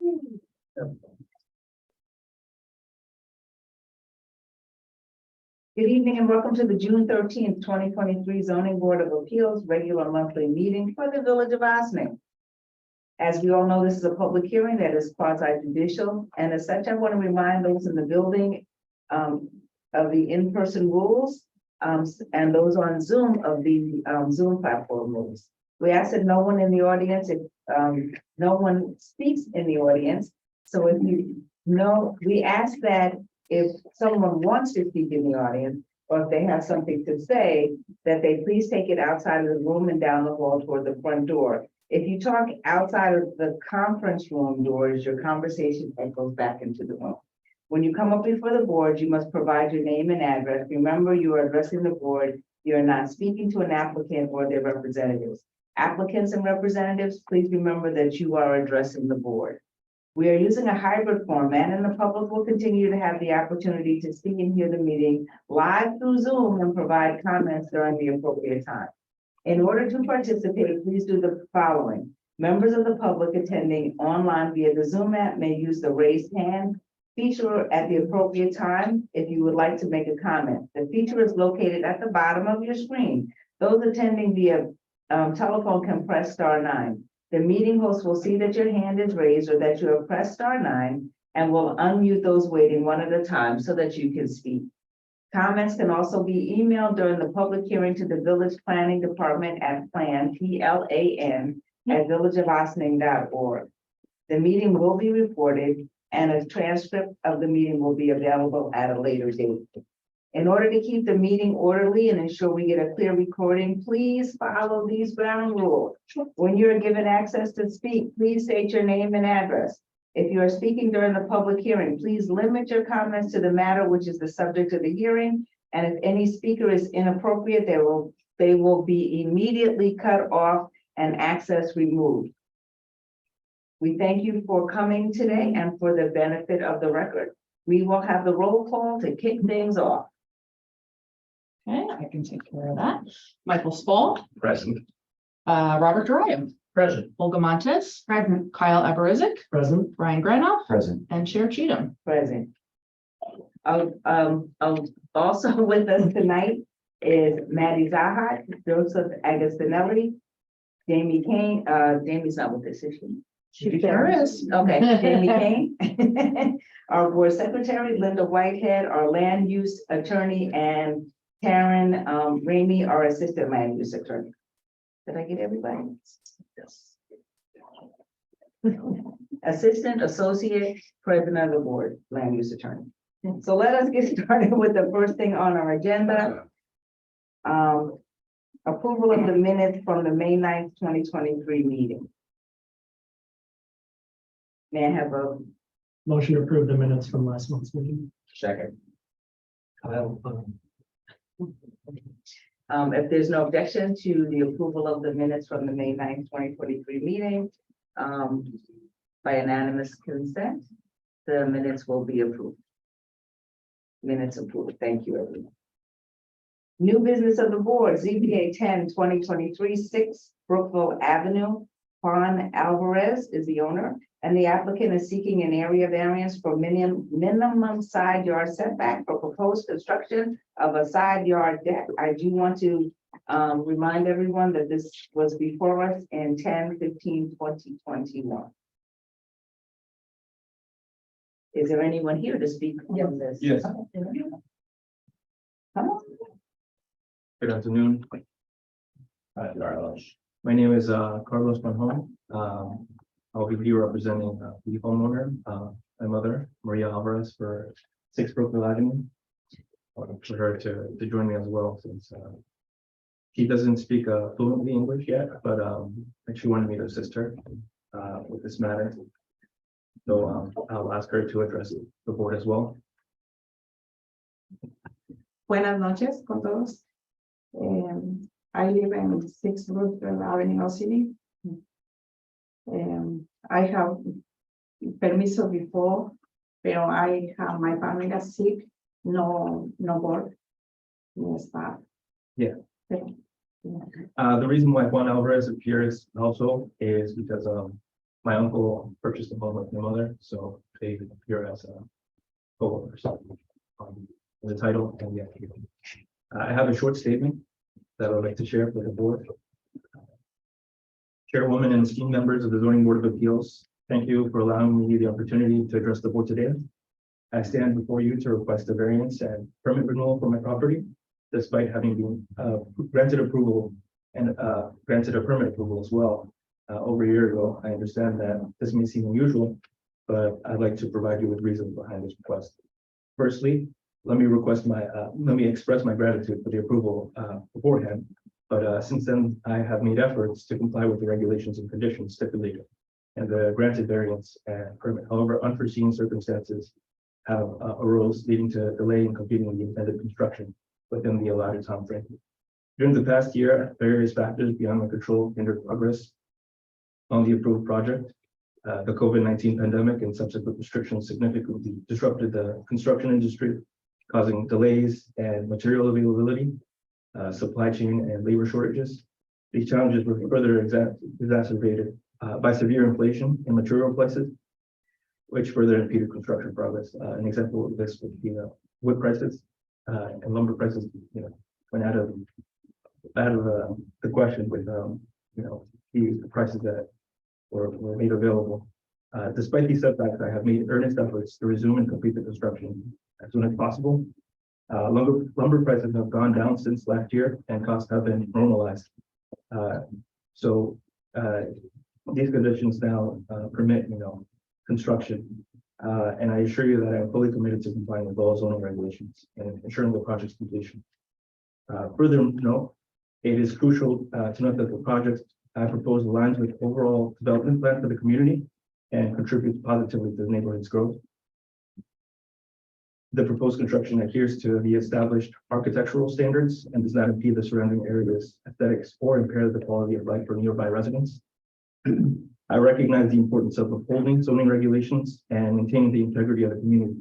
Good evening and welcome to the June 13th, 2023 Zoning Board of Appeals regular monthly meeting for the Village of Ossining. As we all know, this is a public hearing that is quasi-judicial, and as such, I want to remind those in the building of the in-person rules and those on Zoom of the Zoom platform rules. We ask that no one in the audience, if no one speaks in the audience, so if you know, we ask that if someone wants to speak in the audience, or if they have something to say, that they please take it outside of the room and down the hall toward the front door. If you talk outside of the conference room doors, your conversation echoes back into the room. When you come up before the board, you must provide your name and address. Remember, you are addressing the board. You are not speaking to an applicant or their representatives. Applicants and representatives, please remember that you are addressing the board. We are using a hybrid format, and the public will continue to have the opportunity to speak and hear the meeting live through Zoom and provide comments during the appropriate time. In order to participate, please do the following. Members of the public attending online via the Zoom app may use the raised hand feature at the appropriate time if you would like to make a comment. The feature is located at the bottom of your screen. Those attending via telephone can press *9. The meeting host will see that your hand is raised or that you have pressed *9 and will unmute those waiting one at a time so that you can speak. Comments can also be emailed during the public hearing to the Village Planning Department at plan, PLAN, at villageofossining.org. The meeting will be recorded and a transcript of the meeting will be available at a later date. In order to keep the meeting orderly and ensure we get a clear recording, please follow these ground rules. When you're given access to speak, please state your name and address. If you are speaking during the public hearing, please limit your comments to the matter which is the subject of the hearing. And if any speaker is inappropriate, they will be immediately cut off and access removed. We thank you for coming today and for the benefit of the record. We will have the roll call to kick things off. Okay, I can take care of that. Michael Spall. Present. Robert Durham. Present. Olga Montes. Present. Kyle Eberizik. Present. Brian Granoff. Present. And Chair Cheatham. Present. Also with us tonight is Maddie Zahat, Joseph Agostinelli, Jamie Kane. Jamie's not with this, is she? She sure is. Okay, Jamie Kane, our board secretary, Linda Whitehead, our land use attorney, and Karen Ramey, our assistant land use attorney. Did I get everybody? Yes. Assistant, associate, president of the board, land use attorney. So let us get started with the first thing on our agenda. Approval of the minutes from the May 9th, 2023 meeting. May I have a Motion to approve the minutes from last month's meeting. Second. if there's no objection to the approval of the minutes from the May 9th, 2023 meeting, by unanimous consent, the minutes will be approved. Minutes approved. Thank you, everyone. New business of the board, ZBA 10-2023, 6 Brookville Avenue. Juan Alvarez is the owner, and the applicant is seeking an area variance for minimum side yard setback for proposed construction of a side yard deck. I do want to remind everyone that this was before us in 10/15/2021. Is there anyone here to speak on this? Yes. Come on. Good afternoon. My name is Carlos Panjon. I'll be here representing the homeowner, my mother, Maria Alvarez, for 6 Brookville Avenue. I want for her to join me as well, since she doesn't speak fluently English yet, but she wanted me to assist her with this matter. So I'll ask her to address the board as well. Buenas noches con todos. I live in 6 Brookville Avenue, City. I have permiso before, pero I have my family sick, no work, no staff. Yeah. Pero, The reason why Juan Alvarez appears also is because My uncle purchased the home with my mother, so they appear as co-owners. The title and the application. I have a short statement that I would like to share with the board. Chairwoman and esteemed members of the Zoning Board of Appeals, thank you for allowing me the opportunity to address the board today. I stand before you to request a variance and permit renewal for my property, despite having been granted approval and granted a permit approval as well over a year ago. I understand that this may seem unusual, but I'd like to provide you with reasons behind this request. Firstly, let me express my gratitude for the approval beforehand. But since then, I have made efforts to comply with the regulations and conditions stipulated and the granted variance and permit. However, unforeseen circumstances have arose, leading to delay in completing the intended construction within the allotted time frame. During the past year, various factors beyond my control hindered progress on the approved project. The COVID-19 pandemic and subsequent restrictions significantly disrupted the construction industry, causing delays and material availability, supply chain and labor shortages. These challenges were further exacerbated by severe inflation in material prices, which further impeded construction progress. An example of this would be wood prices and lumber prices, went out of the question with the prices that were made available. Despite these setbacks, I have made earnest efforts to resume and complete the construction as soon as possible. Lumber prices have gone down since last year and costs have been normalized. So these conditions now permit, construction. And I assure you that I'm fully committed to complying with all zoning regulations and ensuring the project's completion. Further note, it is crucial to note that the project I propose aligns with the overall development plan for the community and contributes positively to the neighborhood's growth. The proposed construction adheres to the established architectural standards and does not impede the surrounding area's aesthetics or impair the quality of life for nearby residents. I recognize the importance of upholding zoning regulations and maintaining the integrity of the community.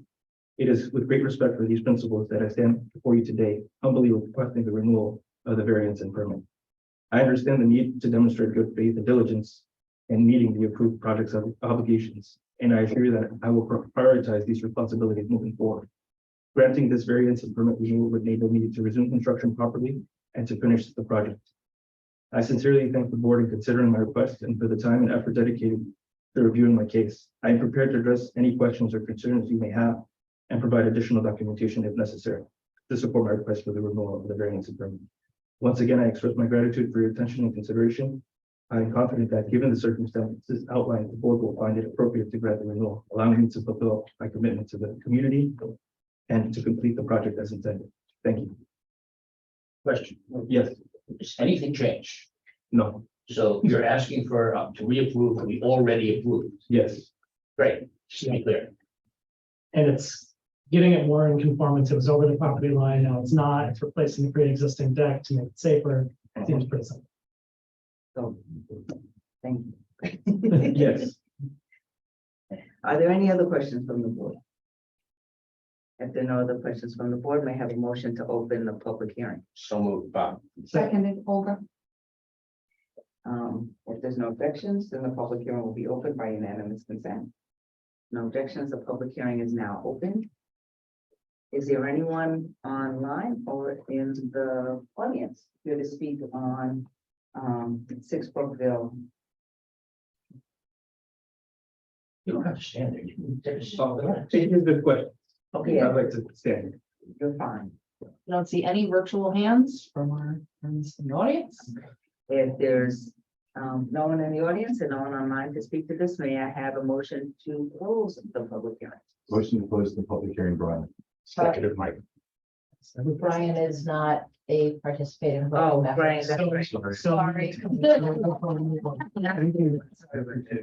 It is with great respect for these principles that I stand before you today, humbly requesting the renewal of the variance and permit. I understand the need to demonstrate good faith and diligence in meeting the approved project's obligations, and I assure you that I will prioritize these responsibilities moving forward. Granting this variance and permit renewal would enable me to resume construction properly and to finish the project. I sincerely thank the board in considering my request and for the time and effort dedicated to reviewing my case. I am prepared to address any questions or concerns you may have and provide additional documentation if necessary to support my request for the renewal of the variance and permit. Once again, I express my gratitude for your attention and consideration. I am confident that given the circumstances outlined, the board will find it appropriate to grant the renewal, allowing me to fulfill my commitment to the community and to complete the project as intended. Thank you. Question, Yes, does anything change? no, So you're asking for to reapprove what we already approved. yes, Great, just to be clear. And it's getting it more in conformance. It was over the property line. Now it's not. It's replacing the pre-existing deck to make it safer. It seems pretty simple. So, thank you. yes. Are there any other questions from the board? If there are no other questions from the board, may I have a motion to open the public hearing. So moved, Bob. Seconded, Olga. If there's no objections, then the public hearing will be opened by unanimous consent. No objections, the public hearing is now open. Is there anyone online or in the audience here to speak on 6 Brookville? You don't have to stand there. You can take a seat. It is a good question. Okay, I'd like to stand. You're fine. I don't see any virtual hands from our friends in the audience. If there's no one in the audience and no one online to speak to this, may I have a motion to close the public hearing? Motion to close the public hearing, Brian. seconded, Mike. Brian is not a participating. Oh, voting member. Brian, that's right. Sorry.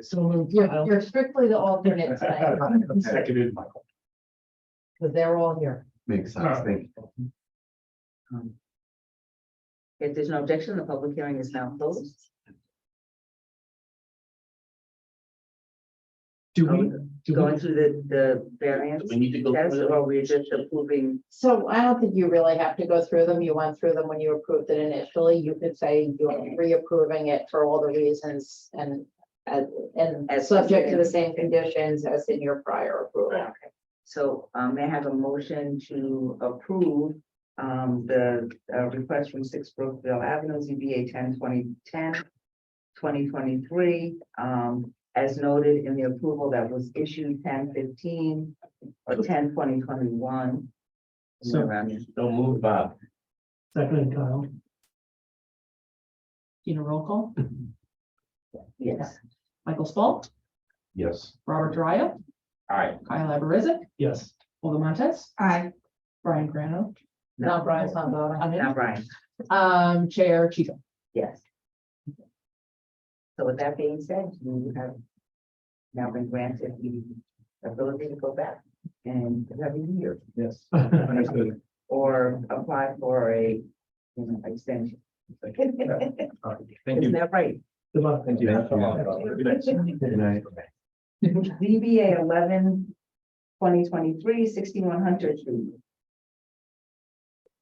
So You're strictly the alternate tonight, Seconded, Michael. because they're all here. Makes sense, thank you. If there's no objection, the public hearing is now closed. Going through the variance We need to go test, through or we're just approving? So I don't think you really have to go through them. You went through them when you approved it initially. You could say you're reapproving it for all the reasons and And As subject to the subject. same conditions as in your prior approval. So, may I have a motion to approve, the, request from 6 Brookville Avenue, ZBA 2023, as noted in the approval that was issued 10/15 or 10/2021. So- Don't move, Bob. Second, Kyle. Tina, roll call. Yes. Michael Spall, Yes. Robert Dryya, Aye. Kyle Aberrizic, Yes. Olga Montes, Aye. Brian Grano. No, Brian's not voting. I'm in. Now, Brian, Chair Cheatham. yes. So with that being said, you have now been granted the ability to go back and have a year Yes, understood. or apply for a, extension. All right, thank Isn't you. that right? Good luck. Thank you. Good night. ZBA 11/2023, 61 Hunter Street.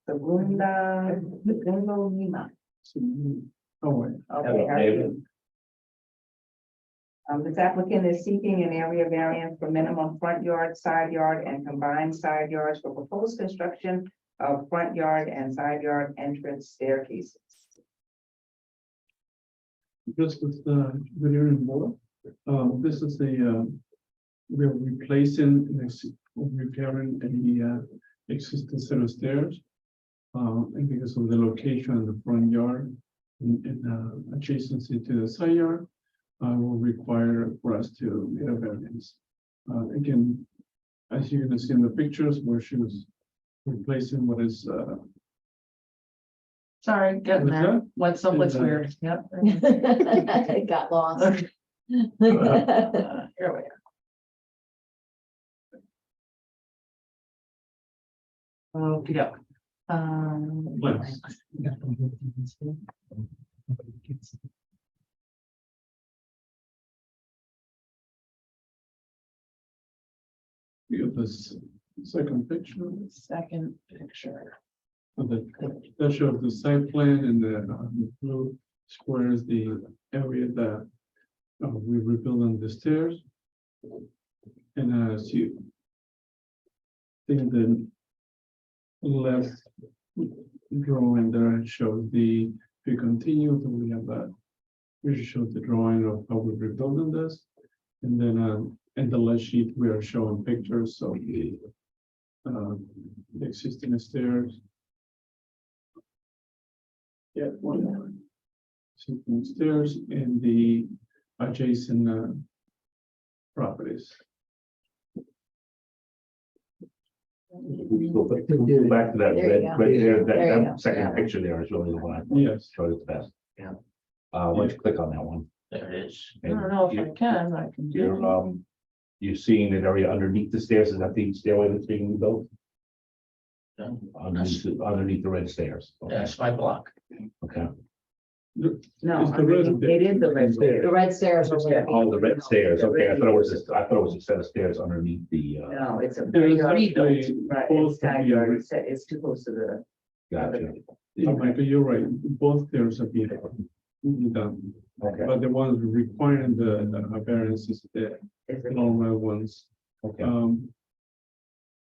Segunda Lima. Oh, wait. Okay, Hello, how are David. you? This applicant is seeking an area variance for minimum front yard, side yard, and combined side yards for proposed construction of front yard and side yard entrance staircases. This is the evening board. This is the, we're replacing, repairing the existing set of stairs. And because of the location of the front yard and adjacency to the side yard, will require for us to get a variance. Again, as you can see in the pictures, where she was replacing what is, Sorry, getting What's there. that? What's weird? Yep. It got lost. Here we are. Okay, doke. Please. we have this second picture. Second picture. That shows the site plan and the blue square is the area that we rebuilding the stairs. And as you think the left drawing there shows the, if you continue, then we have that. We show the drawing of how we're rebuilding this. And then in the last sheet, we are showing pictures of the existing stairs. Yeah, one more. Existing stairs and the adjacent properties. Go back to that There you red, go. right there, There you go. that second picture there is really the one I Yes. showed it the best. Yeah. Why don't you click on that one? There it is. I And don't know if you- I can, I can do. You're seeing an area underneath the stairs, is that the stairway that's being rebuilt? Underneath the red stairs. Okay. That's my block. Okay. No, It's the red it is the red The stairs. red stairs are where. Oh, the red stairs. Okay, I thought it was a set of stairs underneath the, No, it's a. There's Right, actually it's both side yard, it's too close to the. gotcha. Yeah, Michael, you're right. Both stairs are being done, Okay, but the ones requiring the variance is the Is it- normal ones. okay.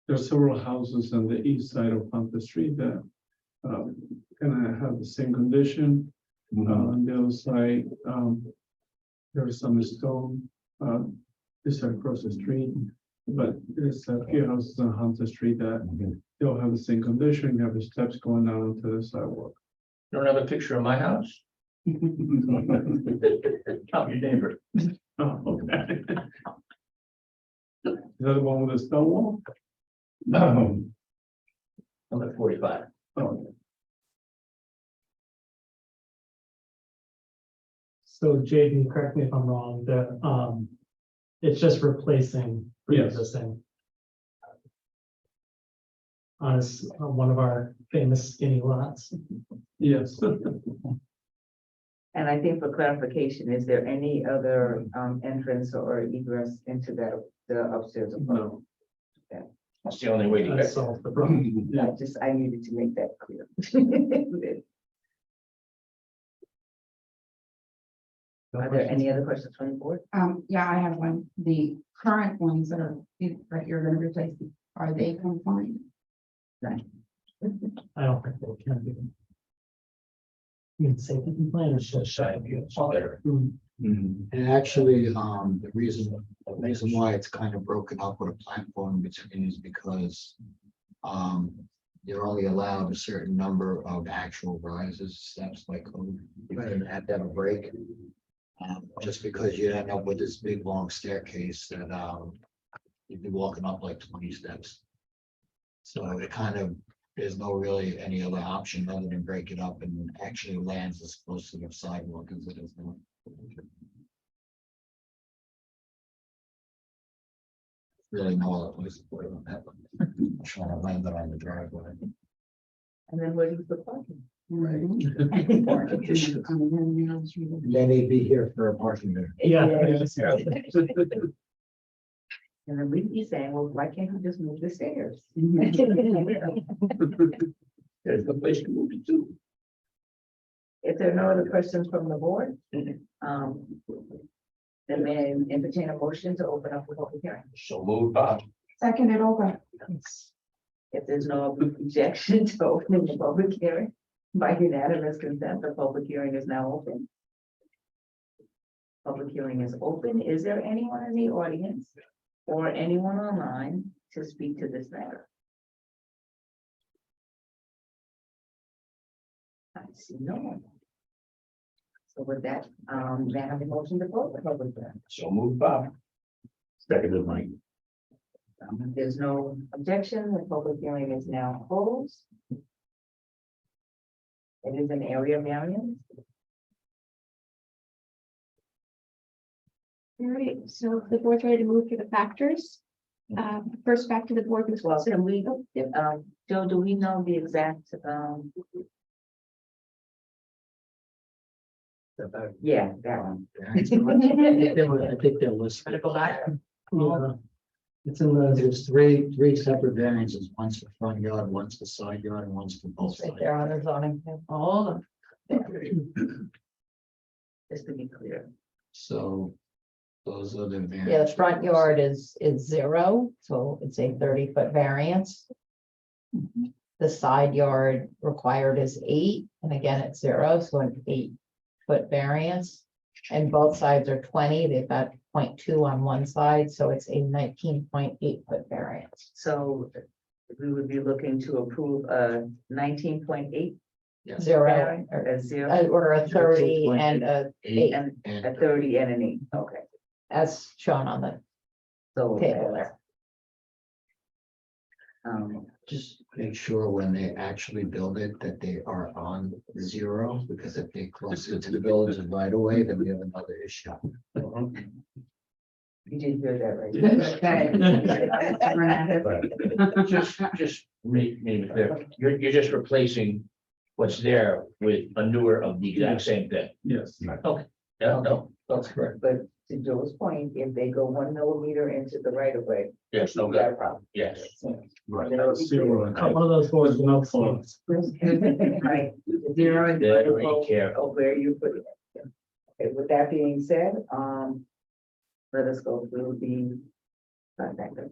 There are several houses on the east side of Hunter Street that kind of have the same condition. On the other side, there's some stone, this side across the street. But there's a few houses on Hunter Street that Mhm. they'll have the same condition, you have the steps going down to the sidewalk. You don't have a picture of my house? I'm your neighbor. Oh, okay. Is that the one with the stone wall? I'm at 45. Oh, So JD, correct me if I'm wrong, that it's just replacing pre-existing. On one of our famous skinny lots. yes. And I think for clarification, is there any other entrance or egress into that, the upstairs? above? No. That's the only way to That get. solves the problem. I just, I needed to make that clear. Are there any other questions from the board? Yeah, I have one. The current ones that are, that you're gonna replace, are they compliant? I don't think they can be. You can say the plan is just shy of you. And actually, the reason why it's kind of broken up with a platform between is because you're only allowed a certain number of actual rises, steps like you can have to have a break. Just because you end up with this big, long staircase that you'd be walking up like 20 steps. So it kind of, there's no really any other option other than break it up and actually lands as close to the sidewalk as it is now. Really no other place to put it on that one. Trying to land it on the driveway. And then where do you put parking? Then he'd be here for a parking there. Yeah. And then we'd be saying, well, why can't you just move the stairs? There's the place to move it to. If there are no other questions from the board, then may I entertain a motion to open up the public hearing. So move, Bob. Second it over. If there's no objection to opening the public hearing, by unanimous consent, the public hearing is now open. Public hearing is open. Is there anyone in the audience or anyone online to speak to this matter? I see no one. So with that, may I have a motion to close the public hearing? So move, Bob. Seconded, Mike. If there's no objection, the public hearing is now closed. It is an area variance. All right, so the board's ready to move through the factors. First factor the board was. Well, can we, Oh, yep. Joe, do we know the exact, yeah, that one. I think they're listed. Gotta go back. Yeah. It's in the, There's three separate variances, one's for front yard, one's for side yard, and one's for both It's right sides. there on their zoning. All of Just to be clear. So those are the Yeah, the variants. front yard is 0, so it's a 30-foot variance. The side yard required is 8, and again, it's 0, so an 8-foot variance. And both sides are 20, they've got 0.2 on one side, so it's a 19.8-foot variance. So we would be looking to approve a 19.8 Yes. 0, or a 0 or a 30 and a 8, and And a 30 and an 8. Okay. as shown on the So table there. just make sure when they actually build it that they are on 0, because if they close it to the village right away, then we have another issue. You did hear that, right? Just make it clear, you're just replacing what's there with a newer of the exact same thing. Yes. Okay, yeah, no, that's correct. But to Joe's point, if they go 1 millimeter into the right of way, Yes, no, we got a that, problem. yes. Right. Then it would be clear. one of those boards with no floors. Right, zero and Very vertical careful. of where you put it. Okay, with that being said, let us go through the factors.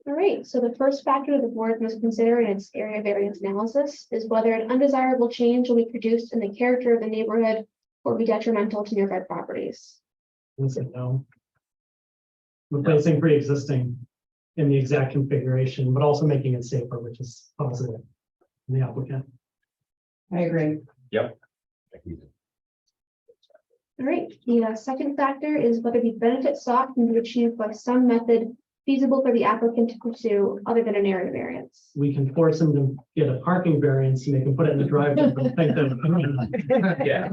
All right, so the first factor the board must consider in its area variance analysis is whether an undesirable change will be produced in the character of the neighborhood or be detrimental to nearby properties. I say no. Replacing pre-existing in the exact configuration, but also making it safer, which is positive in the applicant. I agree. All right, the second factor is whether the benefit sought can be achieved by some method feasible for the applicant to pursue other than an area variance. We can force them to get a parking variance and they can put it in the driveway. But think that. Yeah.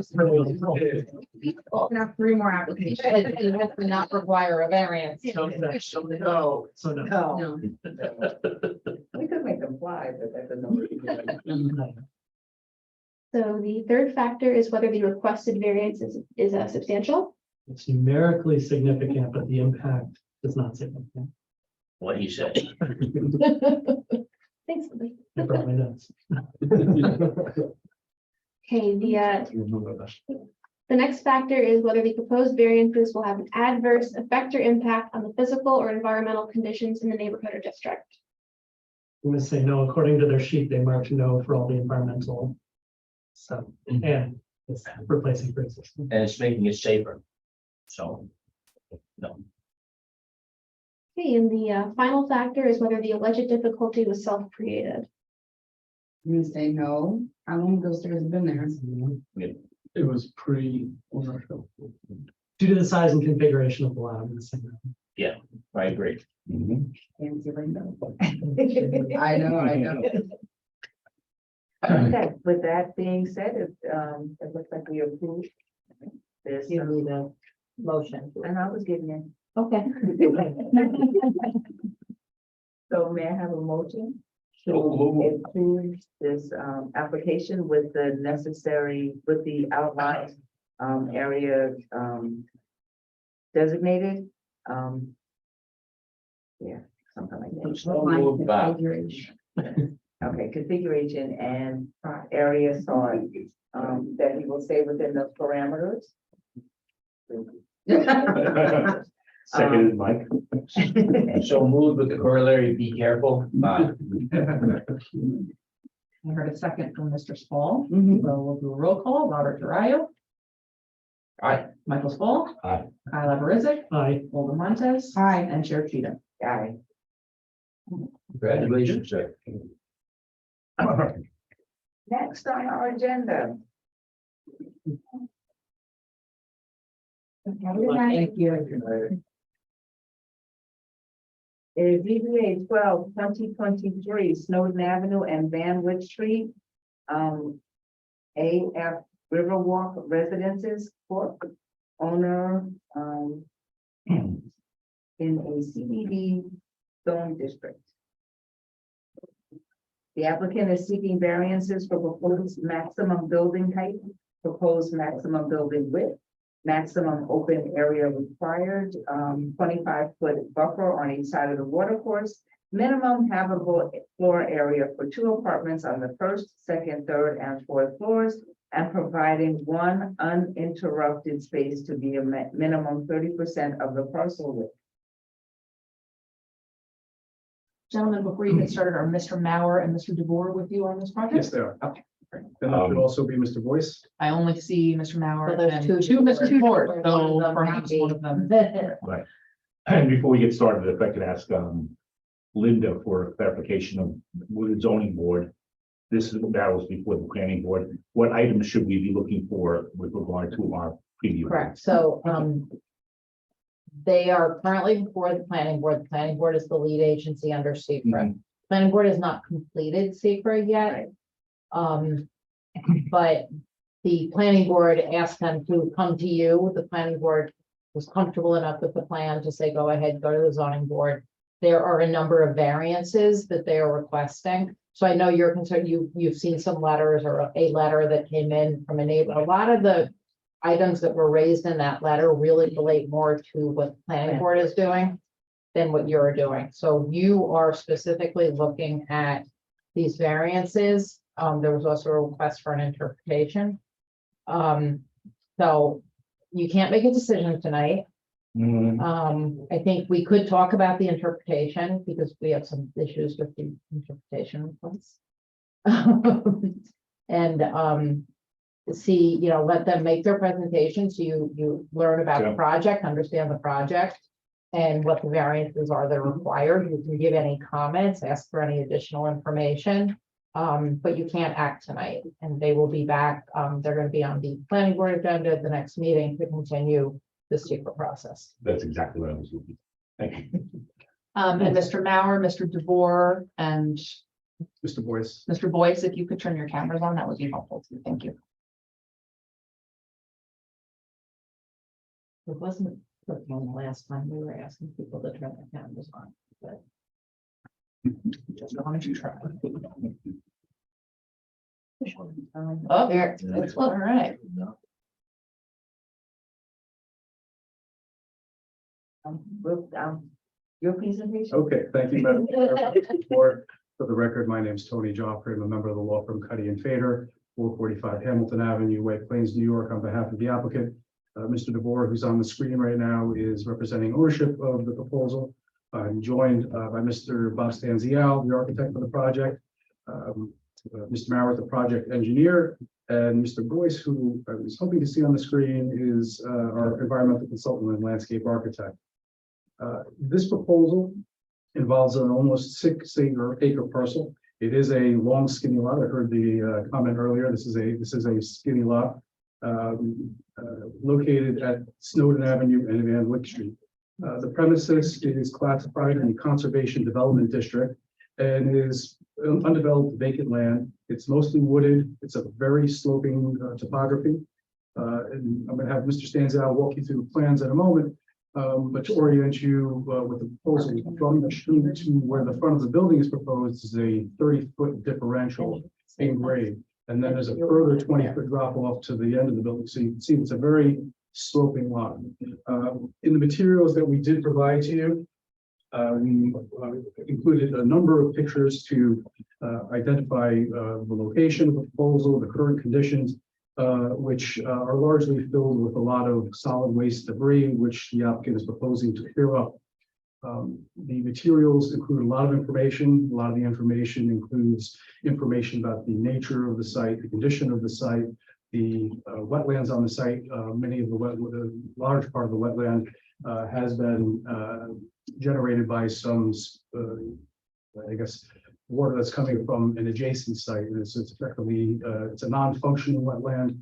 Now 3 more applications. It has to not require a variance. So no. So no. No, we could make them fly, but that doesn't. So the third factor is whether the requested variance is substantial. It's numerically significant, but the impact is not significant. What he said. Thanks, Lily. It probably does. Okay, the The next factor is whether the proposed variances will have an adverse effect or impact on the physical or environmental conditions in the neighborhood or district. I'm gonna say no, according to their sheet, they marked no for all the environmental stuff, and it's replacing pre-existing. And it's making it safer. So, no, Okay, and the final factor is whether the alleged difficulty was self-created. I'm gonna say no. How long have those stairs been there? It was pre-ownership. Due to the size and configuration of the lot, I'm gonna say no. I agree. I know. Okay, with that being said, it looks like we approve this. You need a motion. And I was getting in. Okay. So may I have a motion So to moved. approve this application with the necessary, with the outlined area designated? Yeah, something like that. So moved, Bob. Okay, configuration and area sought that we will stay within those parameters. Second, Mike. So moved with the corollary, be careful. I heard a second from Mr. Spall. So we'll do a roll call. Robert Durayo, Aye. Michael Spall. Aye. Kyle Abarizik, Aye. Olga Montez. Hi. And Chair Cheetah. Aye. Congratulations, sir. Next on our agenda. Thank you. Is ZBA 12/2023 Snowden Avenue and Van Wyck Street. AF Riverwalk Residences for owner, in a CBD zone district. The applicant is seeking variances for proposed maximum building height, proposed maximum building width, maximum open area required, 25-foot buffer on each side of the watercourse, minimum habitable floor area for 2 apartments on the first, second, third, and fourth floors, and providing 1 uninterrupted space to be a minimum 30% of the parcel width. Gentlemen, before you get started, are Mr. Mauer and Mr. DeBoer with you on this project? Yes, they are. Okay. And that should also be Mr. Boyce. I only see Mr. So Mauer there's and two two Mr. DeBoer, DeBoer. One of so them perhaps might one be- of them. Right. And before we get started, if I could ask Linda for clarification of with the zoning board. That was before the planning board. What items should we be looking for with regard to our preview? Correct, so, they are currently before the planning board. The planning board is the lead agency under secret. Planning board has not completed secret yet. But the planning board asked them to come to you. The planning board was comfortable enough with the plan to say, go ahead, go to the zoning board. There are a number of variances that they are requesting. So I know you're concerned, you've seen some letters or a letter that came in from a neighbor. A lot of the items that were raised in that letter really relate more to what the planning board is doing than what you're doing. So you are specifically looking at these variances. There was also a request for an interpretation. So you can't make a decision tonight. I think we could talk about the interpretation because we have some issues with the interpretation requests. And see, let them make their presentation so you learn about the Yeah. project, understand the project, and what the variances are that are required. You can give any comments, ask for any additional information. But you can't act tonight, and they will be back. They're going to be on the planning board agenda at the next meeting to continue the secret process. That's exactly what I was looking. Thank you. And Mr. Mauer, Mr. DeBoer, and Mr. Boyce. Mr. Boyce, if you could turn your cameras on, that would be helpful too. Thank you. It wasn't working on the last time we were asking people to turn their cameras on, but Just wanted to try. oh, Oh, there, that's all right. Your presentation. Okay, thank you, Madam Chair. For the record, my name is Tony Joffrey. I'm a member of the law firm Cuddy and Fader. 445 Hamilton Avenue, White Plains, New York, on behalf of the applicant. Mr. DeVore, who's on the screen right now, is representing ownership of the proposal. I'm joined by Mr. Bob Stanzial, the architect for the project, Mr. Mauer, the project engineer, and Mr. Boyce, who I was hoping to see on the screen, is our environmental consultant and landscape architect. This proposal involves an almost 6 acre parcel. It is a long skinny lot. I heard the comment earlier. This is a skinny lot located at Snowden Avenue and Van Wyck Street. The premises is classified in the Conservation Development District and is undeveloped vacant land. It's mostly wooded. It's a very sloping topography. And I'm going to have Mr. Stanzial walk you through the plans in a moment. But to orient you with the proposal from the street to where the front of the building is proposed is a 30-foot differential in grade. And then there's a further 20-foot drop off to the end of the building. So you can see it's a very sloping lot. In the materials that we did provide to you, we included a number of pictures to identify the location of the proposal, the current conditions, which are largely filled with a lot of solid waste debris, which the applicant is proposing to clear up. The materials include a lot of information. A lot of the information includes information about the nature of the site, the condition of the site, the wetlands on the site. Many of the large part of the wetland has been generated by some, I guess, water that's coming from an adjacent site. And it's effectively, it's a non-functional wetland.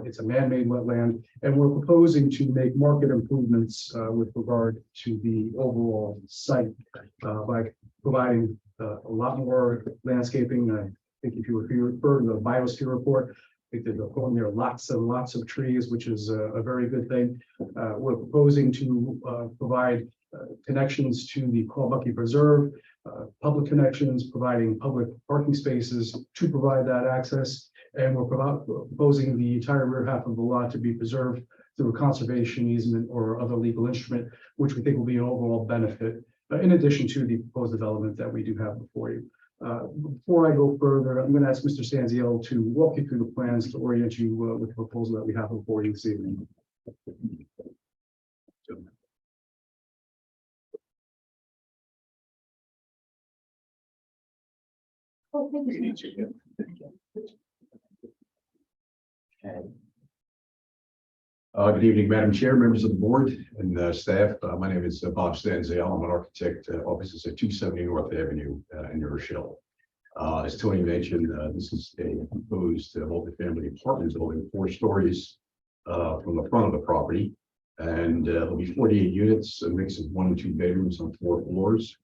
It's a man-made wetland. And we're proposing to make market improvements with regard to the overall site by providing a lot more landscaping. I think if you refer to the biosphere report, I think they're pulling there lots and lots of trees, which is a very good thing. We're proposing to provide connections to the Quabucky Preserve, public connections, providing public parking spaces to provide that access. And we're proposing the entire rear half of the lot to be preserved through a conservation easement or other legal instrument, which we think will be an overall benefit, in addition to the proposed development that we do have before you. Before I go further, I'm going to ask Mr. Stanziel to walk you through the plans to orient you with the proposal that we have before you this evening. Oh, thank you so much. Good evening, Madam Chair, members of the board and staff. My name is Bob Stanzial. I'm an architect. Offices at 270 North Avenue in New Rochelle. As Tony mentioned, this is a proposed multifamily apartment building, 4 stories from the front of the property. And there'll be 48 units, a mix of 1 and 2 bedrooms on 4 floors.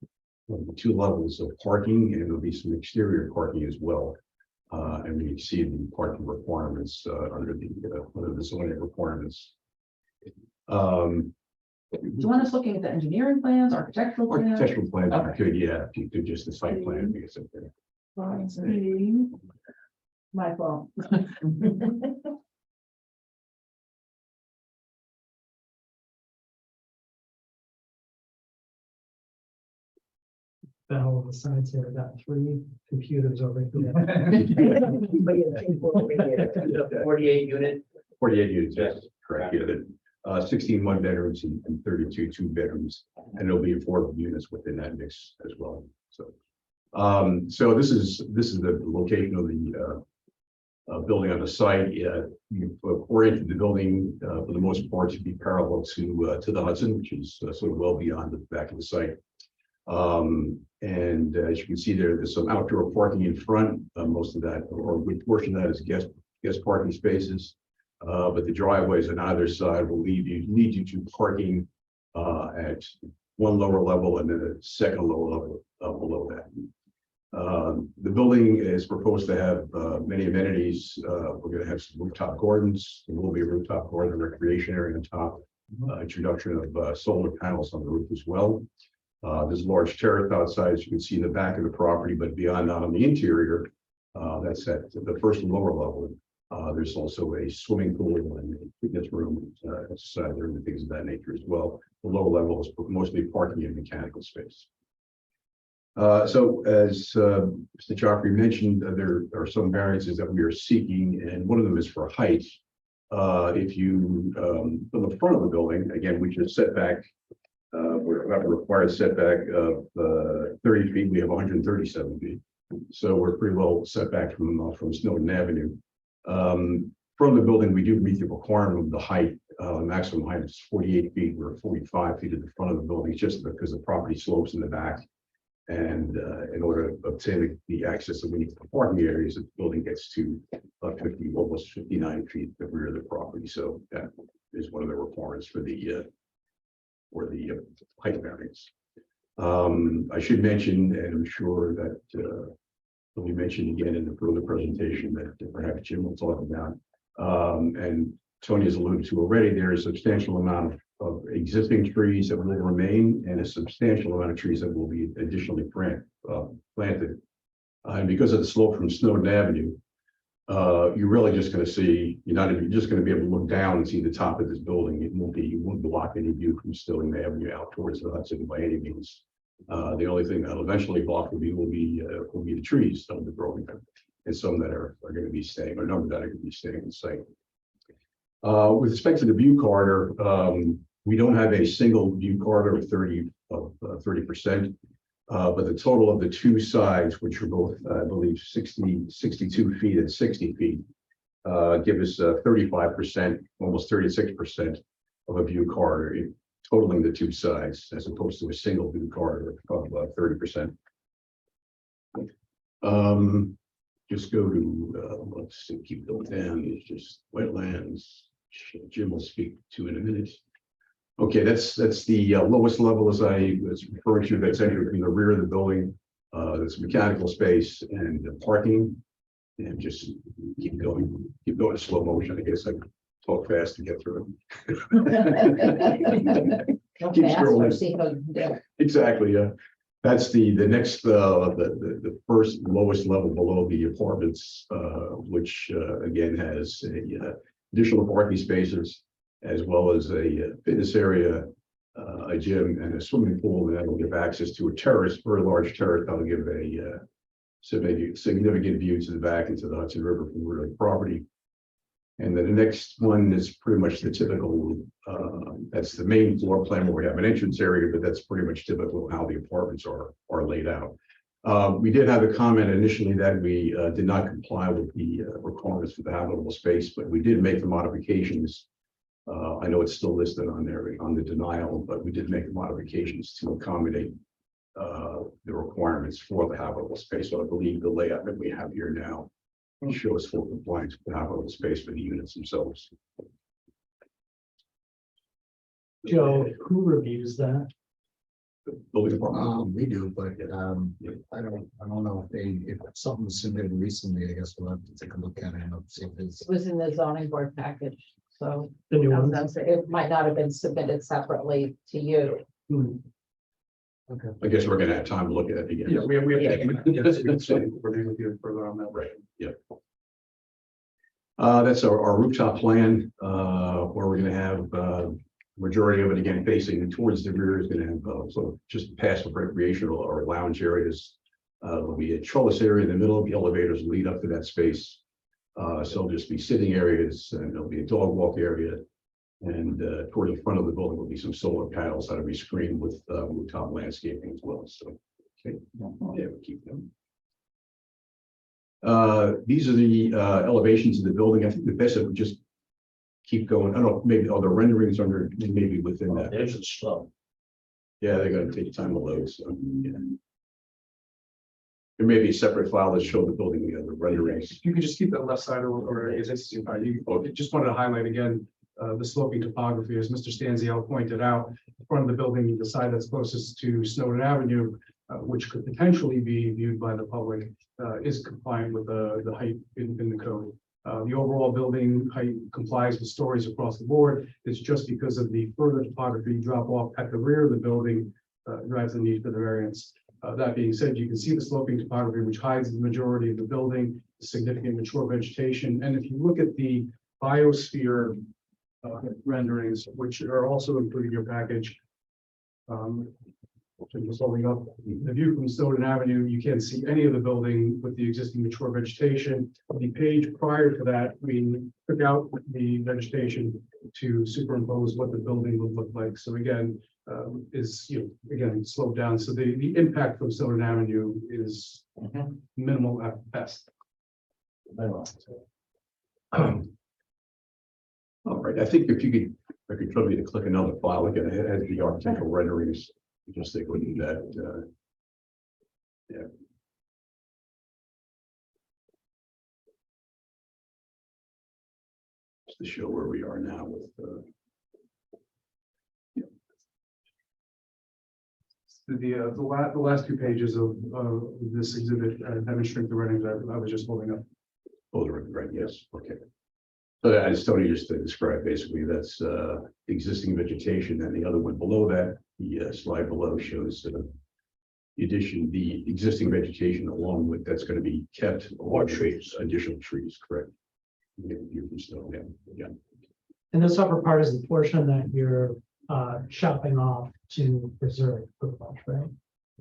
2 levels of parking, and there'll be some exterior parking as well. And we exceed the parking requirements under the zoning requirements. Do you want us looking at the engineering plans, architectural plans? Architectural plans, Okay. if you could, yeah, if you could just the site plan. Because of My fault. All the sides here, got 3 computers over here. 48 unit. 48 units, yes, correct. Yeah, 16 1 bedrooms and 32 2 bedrooms, and there'll be affordable units within that mix as well. So, so this is the location of the building on the site. You've oriented the building for the most part to be parallel to the Hudson, which is sort of well beyond the back of the site. And as you can see there's some outdoor parking in front. Most of that, or a good portion of that, is guest parking spaces. But the driveways on either side will lead you to parking at one lower level and then a second lower level below that. The building is proposed to have many amenities. We're going to have some rooftop gardens. There will be a rooftop garden and recreation area on top. Introduction of solar panels on the roof as well. There's a large terrace outside, as you can see in the back of the property, but beyond that on the interior, that's at the first and lower level. There's also a swimming pool and a fitness room outside there and things of that nature as well. The lower level is mostly parking and mechanical space. So as Mr. Joffrey mentioned, there are some variances that we are seeking, and one of them is for height. If you, from the front of the building, again, which is setback, we have a required setback of 30 feet, we have 137 feet. So we're pretty well set back from Snowden Avenue. From the building, we do meet the requirement of the height, maximum height is 48 feet, we're 45 feet at the front of the building, just because the property slopes in the back. And in order to obtain the access that we need to the parking areas, the building gets to 50, almost 59 feet the rear of the property. So that is one of the requirements for the height variance. I should mention, and I'm sure that will be mentioned again in the further presentation that perhaps Jim will talk about. And Tony has alluded to already, there is a substantial amount of existing trees that will remain and a substantial amount of trees that will be additionally planted. And because of the slope from Snowden Avenue, you're really just going to see, you're just going to be able to look down and see the top of this building. It won't block any view from Snowden Avenue out towards the Hudson by any means. The only thing that'll eventually block will be the trees that will be growing, and some that are going to be staying, or a number that are going to be staying in sight. With respect to the view corridor, we don't have a single view corridor of 30%, but the total of the two sides, which are both, I believe, 62 feet and 60 feet, give us 35%, almost 36% of a view corridor, totaling the two sides, as opposed to a single view corridor of 30%. Just go to, let's see, keep going down, it's just wetlands. Jim will speak to in a minute. Okay, that's the lowest level, as I was referring to, that's entered in the rear of the building. There's mechanical space and parking, and just keep going in slow motion. I guess I can talk fast to get through it. Go Keep fast or scrolling. see how you do. Exactly, yeah. That's the next, the first lowest level below the apartments, which again has additional parking spaces, as well as a fitness area, a gym, and a swimming pool, and that will give access to a terrace, very large terrace that will give a significant view to the back into the Hudson River from the rear of the property. And then the next one is pretty much the typical, that's the main floor plan where we have an entrance area, but that's pretty much typical of how the apartments are laid out. We did have a comment initially that we did not comply with the requirements for the habitable space, but we did make the modifications. I know it's still listed on there on the denial, but we did make the modifications to accommodate the requirements for the habitable space. So I believe the layout that we have here now shows full compliance with the habitable space for the units themselves. Joe, who reviews that? The building department. We do, but I don't know if something's submitted recently. I guess we'll have to take a look at it and see if it's. It was in the zoning board package, so The new I was one? gonna say, it might not have been submitted separately to you. I guess we're gonna have time to look at it again. Yeah, we have. Yeah. We're with you further on that. Right, yeah. That's our rooftop plan, where we're gonna have majority of it again facing towards the rear is gonna have sort of just passive recreational or lounge areas. There'll be a trellis area in the middle, the elevators will lead up to that space. So there'll just be sitting areas, and there'll be a dog walk area. And toward the front of the building will be some solar panels that'll be screened with rooftop landscaping as well. So, okay, yeah, we'll keep them. These are the elevations of the building. I think the best if we just keep going. I don't know, maybe other renderings under maybe within that. There's a slope. Yeah, they're gonna take time to load, so, yeah. There may be a separate file that show the building, the renderings. You could just keep that left side or is it, you just wanted to highlight again, the sloping topography, as Mr. Stanziel pointed out, the front of the building, the side that's closest to Snowden Avenue, which could potentially be viewed by the public, is compliant with the height in the code. The overall building height complies with stories across the board. It's just because of the further topography drop off at the rear of the building drives the need for the variance. That being said, you can see the sloping topography, which hides the majority of the building, significant mature vegetation. And if you look at the biosphere renderings, which are also included in your package, So just holding up the view from Snowden Avenue, you can't see any of the building with the existing mature vegetation. The page prior to that, we took out the vegetation to superimpose what the building would look like. So again, is, again, slowed down. So the impact from Snowden Avenue is minimal at best. All right, I think if you could, I could trouble you to click another file, again, it has the architectural renderings, just take a look at that. Yeah. Just to show where we are now with, The last two pages of this exhibit demonstrate the renderings I was just holding up. oh, the right, yes, okay. So that, as Tony just described, basically, that's existing vegetation, and the other one below that, the slide below shows the addition, the existing vegetation along with, that's going to be kept. Or trees, additional trees, correct. Yeah, yeah. And this upper part is the portion that you're chopping off to preserve, pretty much, right?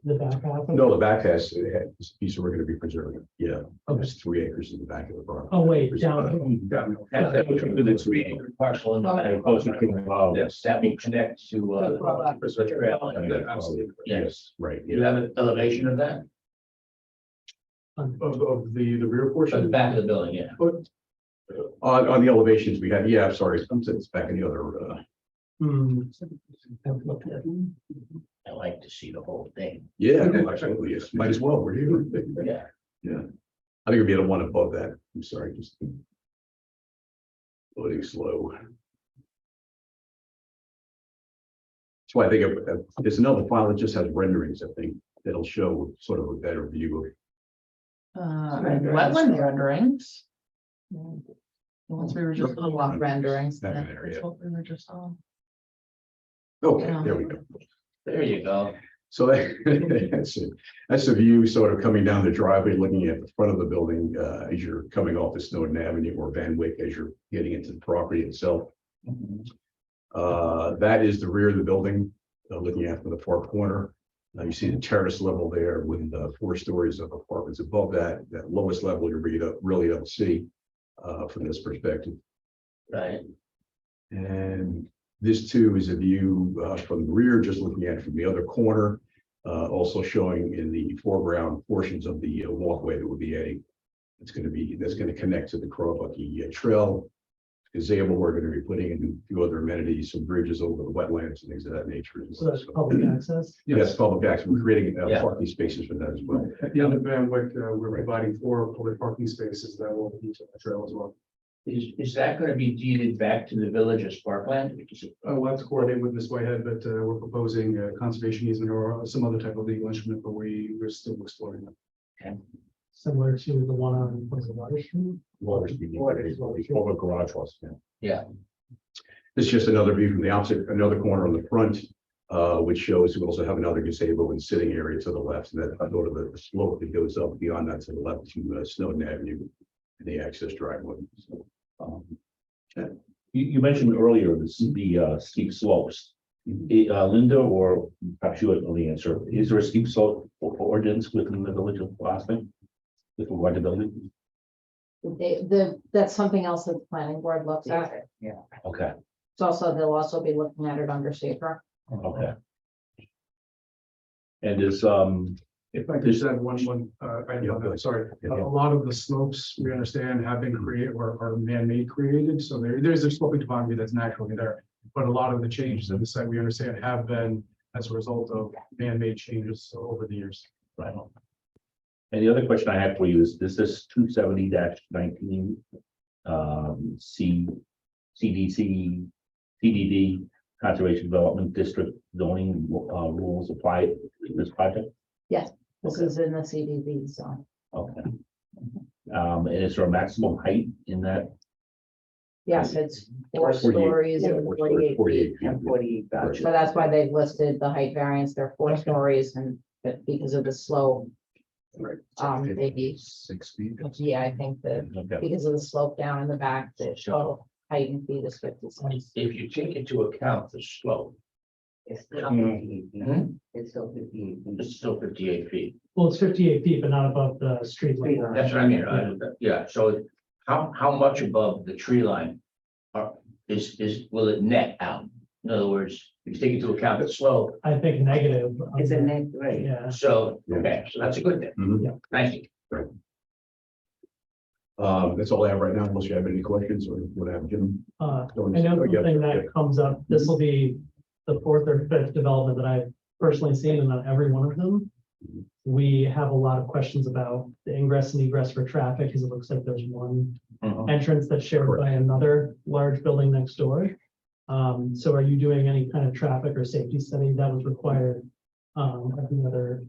The back half. No, the back has, this piece we're going to be preserving. Yeah, Okay. it's 3 acres in the back of the barn. Oh, wait, down. That's with the 3 acre parcel and opposed to, yes, that will connect to, the trail. Yes, right. You have an elevation of that, Of the rear from the portion. back of the building, yeah. On the elevations we have, yeah, I'm sorry, it's back in the other, I like to see the whole thing. yeah, absolutely, yes, might as well, we're here. Yeah. Yeah, I think it'd be the one above that, I'm sorry, just loading slow. That's why I think there's another file that just has renderings, I think, that'll show sort of a better view of. Wetland renderings. The ones we were just on lot renderings. That That's area. what we were just on. Okay, Yeah. there we go. There you go. So that's it. That's the view sort of coming down the driveway, looking at the front of the building, as you're coming off the Snowden Avenue or Van Wyck, as you're getting into the property itself. That is the rear of the building, looking at from the far corner. You see the terrace level there with 4 stories of apartments above that. That lowest level you really don't see from this perspective. Right. And this too is a view from the rear, just looking at it from the other corner, also showing in the foreground portions of the walkway that we'll be adding. That's going to connect to the Crobucky Trail. Gazebo, we're going to be putting in a few other amenities, some bridges over the wetlands and things of that nature. So that's public access. Yes, public access. We're creating Yeah. parking spaces for that as well. At the end of Van Wyck, we're providing 4 public parking spaces that will be to the trail as well. Is that going to be deeded back to the village as parkland? We'll have to coordinate with Ms. Whitehead, but we're proposing a conservation easement or some other type of legal instrument, but we're still exploring that. Similar to the one on, what is it, Water Street? Over garage house, yeah. Yeah. This is just another view from the opposite, another corner on the front, which shows we also have another gazebo and sitting area to the left, and that sort of the slope that goes up beyond that to the left to Snowden Avenue and the access driveway. So, You mentioned earlier the steep slopes. Linda, or perhaps you know the answer, is there a steep slope ordinance within the village of Boston? With regard to building? That's something else that the planning board looks at. Okay, It's also, they'll also be looking at it under safer. okay. And is, If I could just add one, item on that, sorry. Yeah. A lot of the slopes we understand have been created or are man-made created, so there's a sloping topography that's naturally there. But a lot of the changes in the site we understand have been as a result of man-made changes over the years. right. And the other question I have for you is this 270-19 CDD Conservation Development District zoning rules apply to this project? Yes, this is in the CDB zone. Okay. And is there a maximum height in that? Yes, it's 4 stories and 48 feet. And 48. So that's why they've listed the height variance. They're 4 stories, and but because of the slope, maybe 6 feet. yeah, I think that Okay. because of the slope down in the back, the total height in feet is 56. If you take into account the slope. Mhm. Mhm. It's still 58 feet. It's still 58 feet. Well, it's 58 feet, but not above the street Street level. line. That's what I mean. Yeah, so how much above the tree line will it net out? In other words, if you take into account the slope, I think negative. It's a net, right? Yeah, so, okay, so that's a good thing. Mhm. Thank you. That's all I have right now, unless you have any questions or what have Jim. I Oh, know yeah, something yeah. that comes up, this will be the fourth or fifth development that I've personally seen, and not every one of them. We have a lot of questions about the ingress and egress for traffic, because it looks like there's one entrance that's shared by another large building next door. So are you doing any kind of traffic or safety study that was required? At the other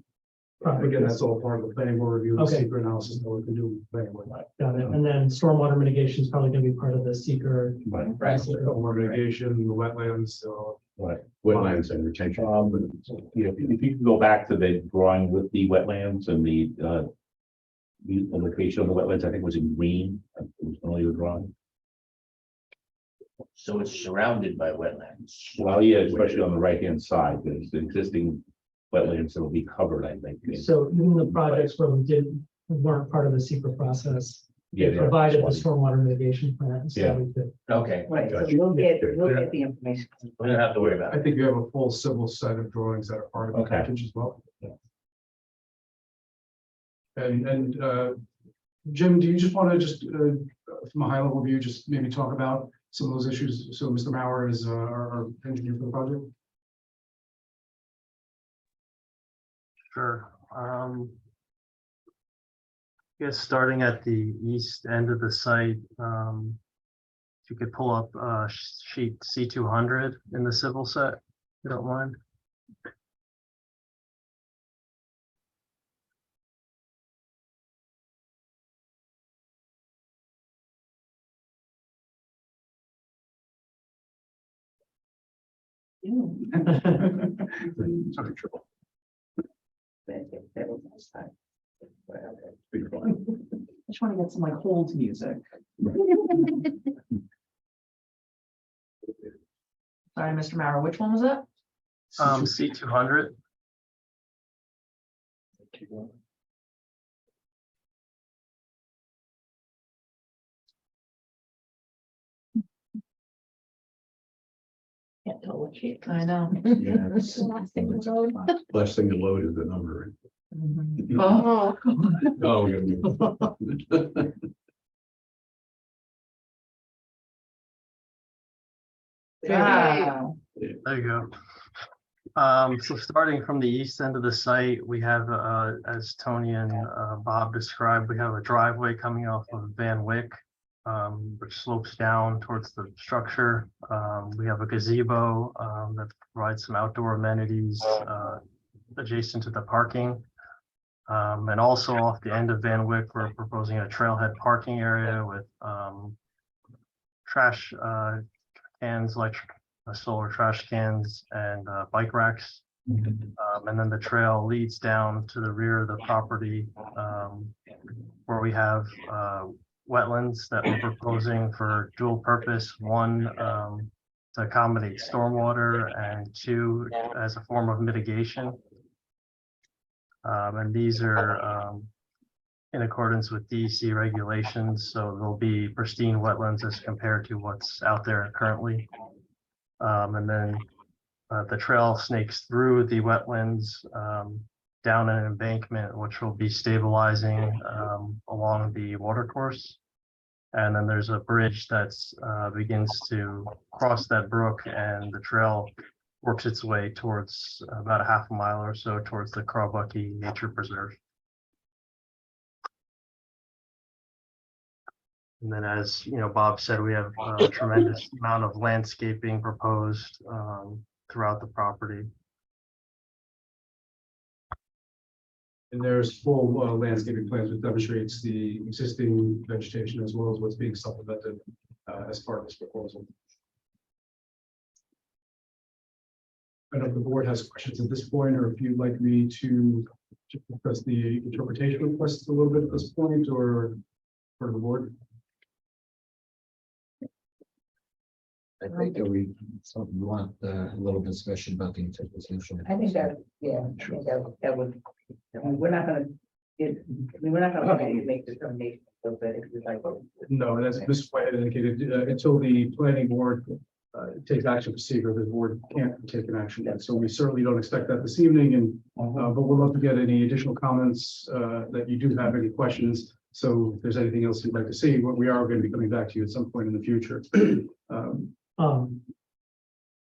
property? Again, that's all part of the planning board review, the Okay. secret analysis that we can do. with the planning board. Got it. And then stormwater mitigation is probably gonna be part of the seeker. Right. Stormwater mitigation, the wetlands, Right. Wetlands and retention. If you can go back to the drawing with the wetlands and the location of the wetlands, I think was in green. It was only the drawing. So it's surrounded by wetlands. Well, yeah, especially on the right-hand side, there's the existing wetlands that will be covered, I think. So even the projects where weren't part of the secret process, Yeah, they provided the stormwater mitigation plan. So Yeah. we could. Okay, Right, so Gotcha. we'll get the information. we don't have to worry about I it. think you have a full civil set of drawings that are part of the Okay. package as well. And Jim, do you just want to just, from a high level view, just maybe talk about some of those issues? So Mr. Mauer is our engineer for the project. Sure. Guess starting at the east end of the site, if you could pull up sheet C200 in the civil set, if you don't mind. Sorry, trouble. That was my side. Big fun. I just want to get some like holds music. Sorry, Mr. Mauer, which one was that? C200. Can't tell what sheet. I know. Yeah. The last thing was load. Last thing to load is the number. Oh, Oh, yeah. wow. There you go. So starting from the east end of the site, we have, as Tony and Bob described, we have a driveway coming off of Van Wyck, which slopes down towards the structure. We have a gazebo that provides some outdoor amenities adjacent to the parking. And also off the end of Van Wyck, we're proposing a trailhead parking area with trash cans, like solar trash cans and bike racks. And then the trail leads down to the rear of the property where we have wetlands that we're proposing for dual purpose. One, to accommodate stormwater, and two, as a form of mitigation. And these are in accordance with DEC regulations, so they'll be pristine wetlands as compared to what's out there currently. And then the trail snakes through the wetlands down an embankment, which will be stabilizing along the watercourse. And then there's a bridge that's begins to cross that brook, and the trail works its way towards about a half a mile or so towards the Carbucky Nature Preserve. And then, as you know, Bob said, we have a tremendous amount of landscaping proposed throughout the property. And there's full landscaping plans which demonstrates the existing vegetation as well as what's being supplemented as part of this proposal. I don't know if the board has questions at this point, or if you'd like me to discuss the interpretation requests a little bit at this point, or for the board. I think that we, something we want a little discussion about the interpretation. I think that, yeah, I think that would, I mean, we're not gonna get, I mean, we're not gonna make determination, so that if it's like. No, and as Ms. White had indicated, until the planning board takes action for seeker, the board can't take an action yet. So we certainly don't expect that this evening, and but we'll love to get any additional comments that you do have, any questions. So if there's anything else you'd like to see, what we are going to be coming back to you at some point in the future.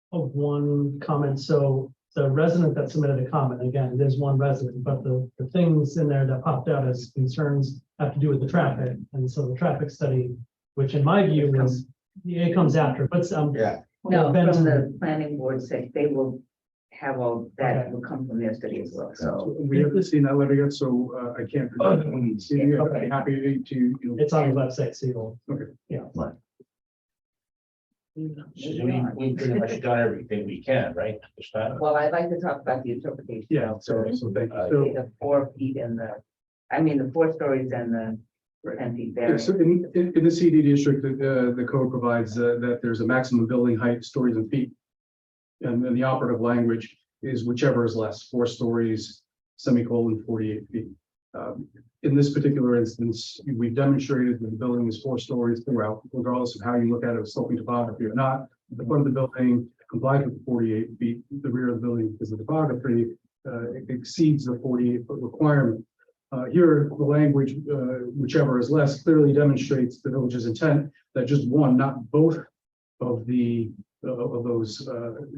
One comment, so the resident that submitted a comment, again, there's one resident, but the things in there that popped out as concerns have to do with the traffic, and so the traffic study, which in my view was, it comes after, but Yeah. No, Ben- from the planning board said they will have all that will come from their study as well, so. We haven't seen that letter yet, so I can't. See, I'd be happy to, you know. it's on the website, so you'll. Okay. Yeah. We pretty much done everything we can, right? at this time? Well, I'd like to talk about the interpretation. Yeah, so thank you. So, The 4 feet and the 4 stories and the 10 feet yeah, there. so in the CD district, the code provides that there's a maximum building height, stories and feet. And then the operative language is whichever is less, 4 stories, semicolon, 48 feet. In this particular instance, we've demonstrated that the building is 4 stories throughout, regardless of how you look at it, with sloping topography or not. The front of the building complies with 48 feet. The rear of the building, because the topography exceeds the 48-foot requirement. Here, the language, whichever is less, clearly demonstrates the village's intent that just one, not both of those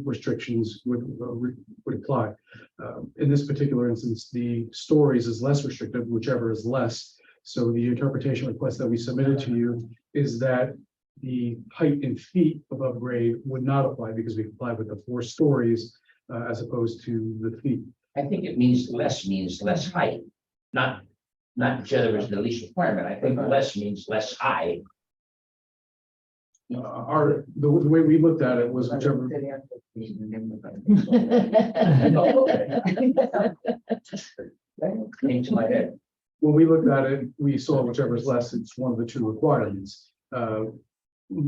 restrictions would apply. In this particular instance, the stories is less restrictive, whichever is less. So the interpretation request that we submitted to you is that the height in feet above grade would not apply because we comply with the 4 stories as opposed to the feet. I think it means less height, not whichever is the least requirement. I think less means less high. The way we looked at it was whichever. Came to my head. When we looked at it, we saw whichever is less, it's one of the 2 requirements.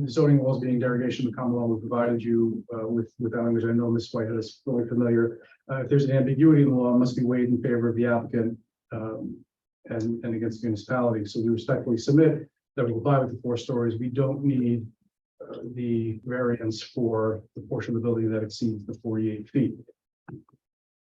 Zoning laws being derogation of the common law, we provided you with that language. I know Ms. Whitehead is fully familiar. If there's an ambiguity in the law, it must be weighed in favor of the applicant and against the municipality. So we respectfully submit that we comply with the 4 stories. We don't need the variance for the portion of the building that exceeds the 48 feet.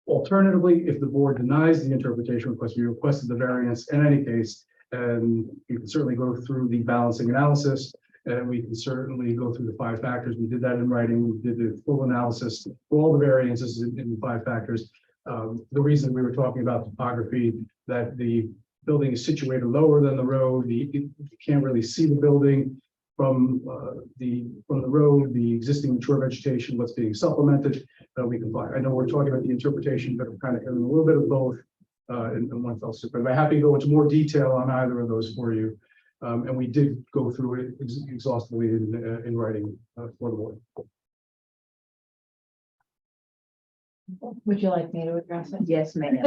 Alternatively, if the board denies the interpretation request, we requested the variance in any case, and you can certainly go through the balancing analysis, and we can certainly go through the 5 factors. We did that in writing. We did the full analysis for all the variances in the 5 factors. The reason we were talking about topography, that the building is situated lower than the road, you can't really see the building from the road, the existing mature vegetation, what's being supplemented, we can find. I know we're talking about the interpretation, but we're kind of having a little bit of both in one fell swoop. But I'm happy to go into more detail on either of those for you. And we did go through it exhaustively in writing for the board. Would you like me to address it? Yes, ma'am.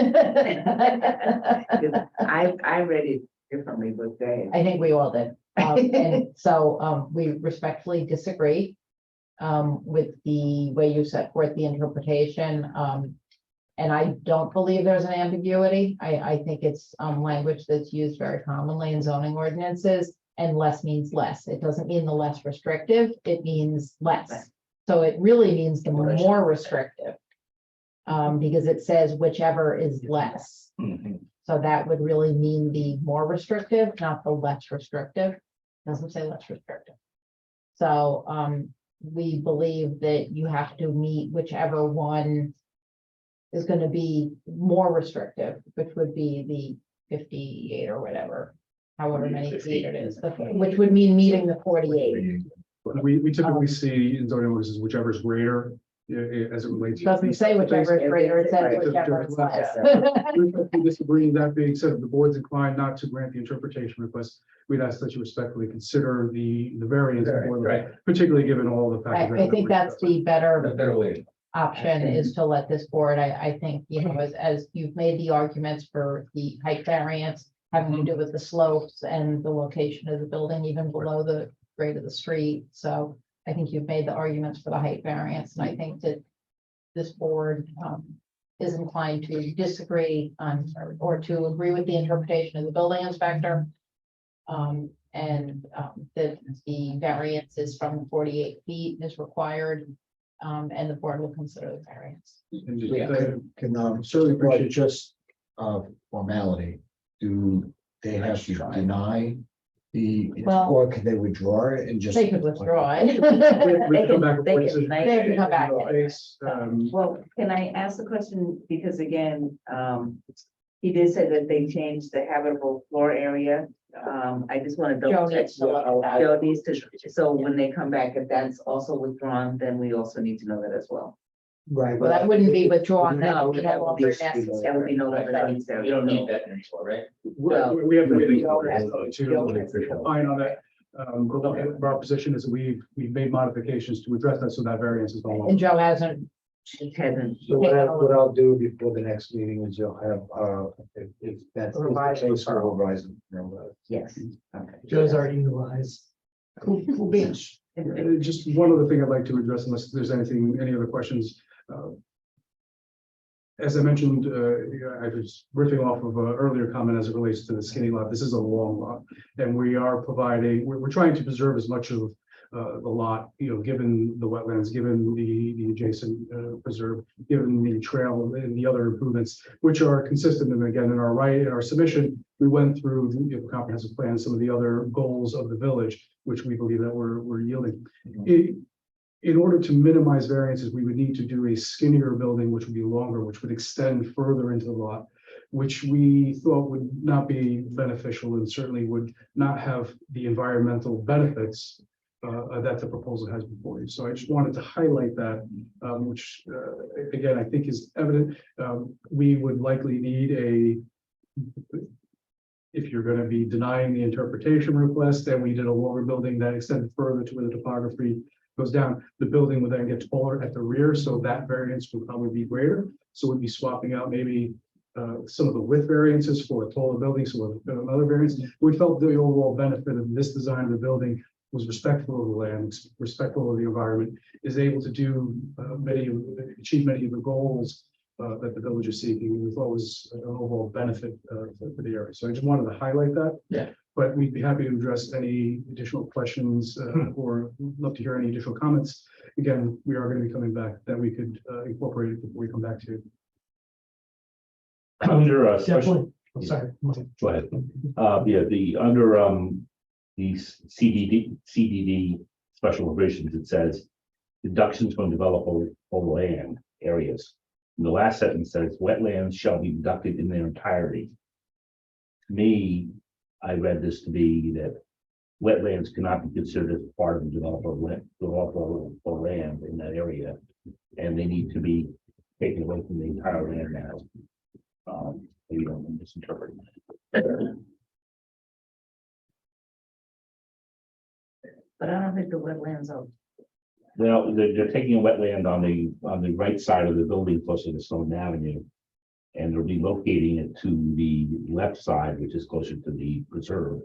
I read it differently, but they. I think we all did. And so we respectfully disagree with the way you set forth the interpretation. And I don't believe there's an ambiguity. I think it's language that's used very commonly in zoning ordinances, and less means less. It doesn't mean the less restrictive, it means less. So it really means the more restrictive. Because it says whichever is less. So that would really mean the more restrictive, not the less restrictive. Doesn't say less restrictive. So we believe that you have to meet whichever one is going to be more restrictive, which would be the 58 or whatever, however many feet it is, which would mean meeting the 48. We typically see in zoning ordinances whichever is greater as it relates. It doesn't say whichever is greater, it says whichever is less. We disagree. That being said, if the board's inclined not to grant the interpretation request, we'd ask that you respectfully consider the variance, particularly given all the factors. I think that's the better way. option is to let this board, I think, you know, as you've made the arguments for the height variance having to do with the slopes and the location of the building, even below the grade of the street. So I think you've made the arguments for the height variance, and I think that this board is inclined to disagree on, or to agree with the interpretation of the building inspector. That the variance is from 48 feet is required, and the board will consider the variance. And can certainly appreciate just formality. Do they have to deny the, Well- or can they withdraw it and just? They could withdraw it. We come back with They what can- is it? They can come back. Well, can I ask the question, because again, he did say that they changed the habitable floor area. I just want to Joe double check. needs to look at that. Joe needs to, so when they come back, if that's also withdrawn, then we also need to know that as well. Right. Well, that wouldn't be withdrawn, that No, would be no longer necessary. That would be no longer necessary. You don't need that anymore, right? Well, We have Joe has- to Joe has- opine on that. Our position is that we've made modifications to address that, so that variance is no And longer. Joe hasn't, It hasn't. So what I'll do before the next meeting is you'll have, if that's the case, we'll revise it. Yes. Okay. Joe's already utilized. Cool beans. Just one other thing I'd like to address, unless there's any other questions. As I mentioned, I was riffing off of an earlier comment as it relates to the skinny lot. This is a long lot, and we are providing, we're trying to preserve as much of the lot, given the wetlands, given the adjacent preserve, given the trail and the other improvements, which are consistent. And again, in our submission, we went through the comprehensive plan, some of the other goals of the village, which we believe that we're yielding. In order to minimize variances, we would need to do a skinnier building, which would be longer, which would extend further into the lot, which we thought would not be beneficial and certainly would not have the environmental benefits that the proposal has before you. So I just wanted to highlight that, which again, I think is evident. We would likely need if you're going to be denying the interpretation request, then we did a lower building that extended further to where the topography goes down. The building would then get taller at the rear, so that variance would probably be greater. So we'd be swapping out maybe some of the width variances for a taller building, so another variance. We felt the overall benefit of this design of the building was respectful of the land, respectful of the environment, is able to do achieve many of the goals that the village is seeking. And we thought was an overall benefit for the area. So I just wanted to highlight that. Yeah. But we'd be happy to address any additional questions or love to hear any additional comments. Again, we are going to be coming back that we could incorporate it before we come back to. Under special, Definitely. I'm sorry. go ahead. Under the CDD special provisions, it says deductions from developable land areas. And the last sentence says wetlands shall be deducted in their entirety. To me, I read this to be that wetlands cannot be considered as part of the developable land in that area, and they need to be taken away from the entire land now. Maybe I'm misinterpreting that. But I don't think the wetlands are. Well, they're taking a wetland on the right side of the building closer to Stone Avenue. And they're relocating it to the left side, which is closer to the preserve.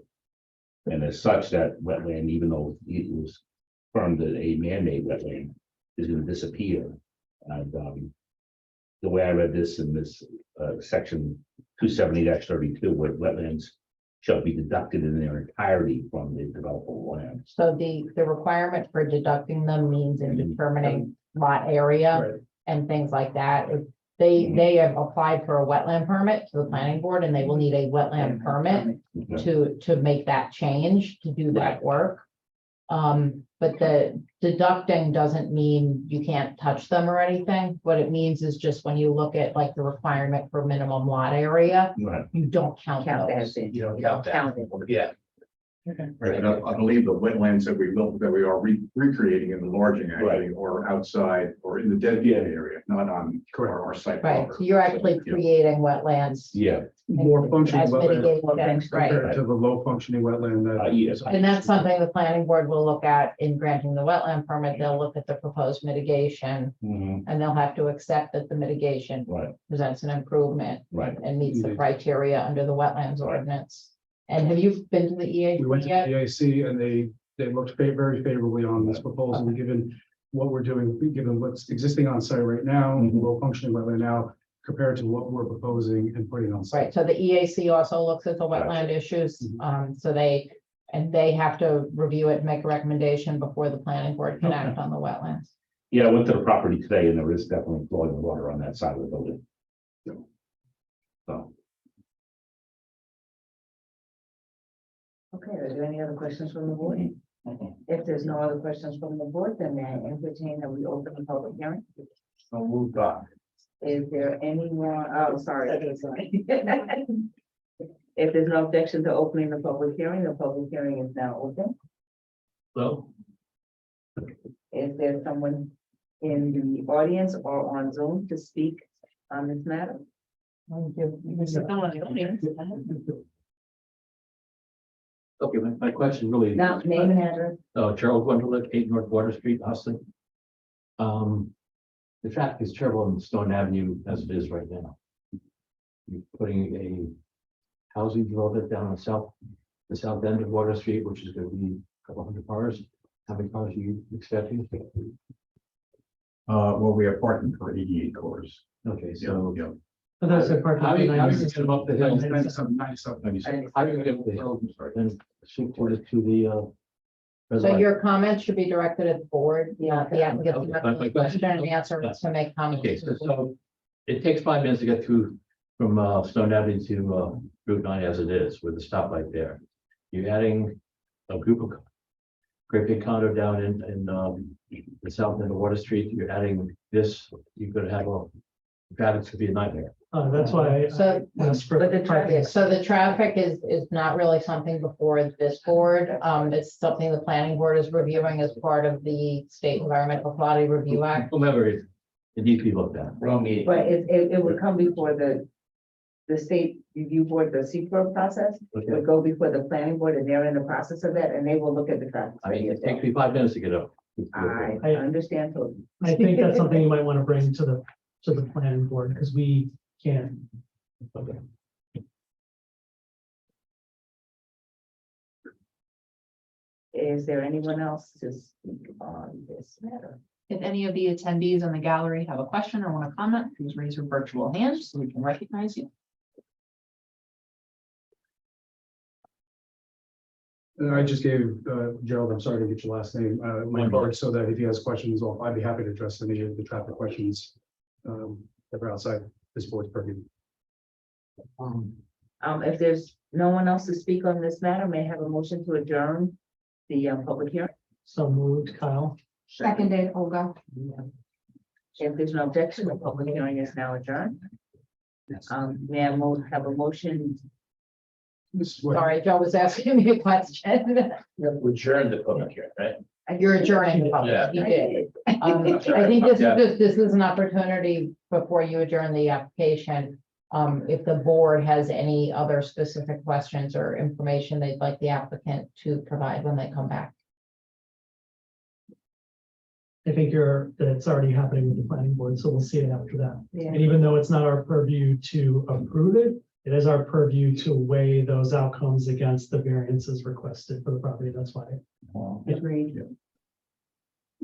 And as such, that wetland, even though it was termed a man-made wetland, is going to disappear. And the way I read this in this section 270-32, where wetlands shall be deducted in their entirety from the developable land. so the requirement for deducting them means in determining lot area Right. and things like that. If they have applied for a wetland permit to the planning board, and they will need a wetland permit to make that change, to do that work. But the deducting doesn't mean you can't touch them or anything. What it means is just when you look at like the requirement for minimum lot area, Right. you don't count Count that those. in. You don't You count don't that. count it. Yeah. Right, and I believe the wetlands that we built, that we are recreating and enlarging actually, or outside or in the dedicated area, not on our site. Right, proper. so you're actually creating wetlands. Yeah, More functioning As wetland mitigated, right. compared to the low functioning wetland that. yes. And that's something the planning board will look at in granting the wetland permit. They'll look at the proposed mitigation, Mhm. and they'll have to accept that the mitigation Right, presents an improvement right. and meets the criteria under the wetlands ordinance. And have you been to the EAC We went to the yet? EAC and they they looked very favorably on this proposal, given what we're doing, given what's existing on site right now, low functioning wetland now, compared to what we're proposing and putting on site. Right, so the EAC also looks at the wetland issues, so they have to review it and make a recommendation before the planning board can act on the wetlands. Yeah, I went to the property today and there is definitely flowing water on that side of the building. So, Okay, are there any other questions from the board? If there's no other questions from the board, then may I entertain that we open the public hearing? I'll move on. Is there anyone, oh, sorry. If there's no objection to opening the public hearing is now open. Well, Is there someone in the audience or on Zoom to speak on this matter? Thank you. Someone in the audience? Okay, my question really. Now, name and address. Charles Wunderlich, 8 North Water Street, Austin. The traffic is terrible on Stone Avenue as it is right now. You're putting a housing development down the south end of Water Street, which is going to be a couple hundred cars. How many cars are you expecting? Well, we have parking for 88 cars. Okay, so. Yeah. But that's a part How of do the you get them up the hill? 97. How do you get up the hill? Then shoot to the. So your comments should be directed at the board, not the applicant. Okay, Not my the question and answer Yeah. to make comments. Okay, so it takes 5 minutes to get through from Stone Avenue to Route 9 as it is with the stoplight there. You're adding a group of great big condo down in the south end of Water Street. You're adding this, you're gonna have traffic's gonna be a nightmare. That's why. So- asked for But the traffic- So the traffic is not really something before this board. It's something the planning board is reviewing as part of the State Environmental Quality Review Act. Whomever it needs to be looked at. wrong meeting. But it would come before the state review board, the CPRO process. It Okay. would go before the planning board and they're in the process of that and they will look at the traffic. I mean, study it as well. takes me 5 minutes to get up. I understand totally. I think that's something you might want to bring to the planning board, because we can't. Okay. Is there anyone else to speak on this matter? If any of the attendees in the gallery have a question or want to comment, please raise your virtual hand so we can recognize you. I just gave Gerald, I'm sorry to get your last name, my card, so that if he has questions, I'd be happy to address any of the traffic questions that are outside this board's purview. If there's no one else to speak on this matter, may I have a motion to adjourn the public hearing? So moved, Kyle. Seconded, Olga. If there's no objection, the public hearing is now adjourned. May I have a motion? Sorry, Joe was asking me a question. We adjourned the public hearing, right? You're adjourning the public. Yeah. You did. I think this is an opportunity before you adjourn the application. If the board has any other specific questions or information they'd like the applicant to provide when they come back. I think that it's already happening with the planning board, so we'll see it after that. Yeah. And even though it's not our purview to approve it, it is our purview to weigh those outcomes against the variances requested for the property. That's why. Agreed.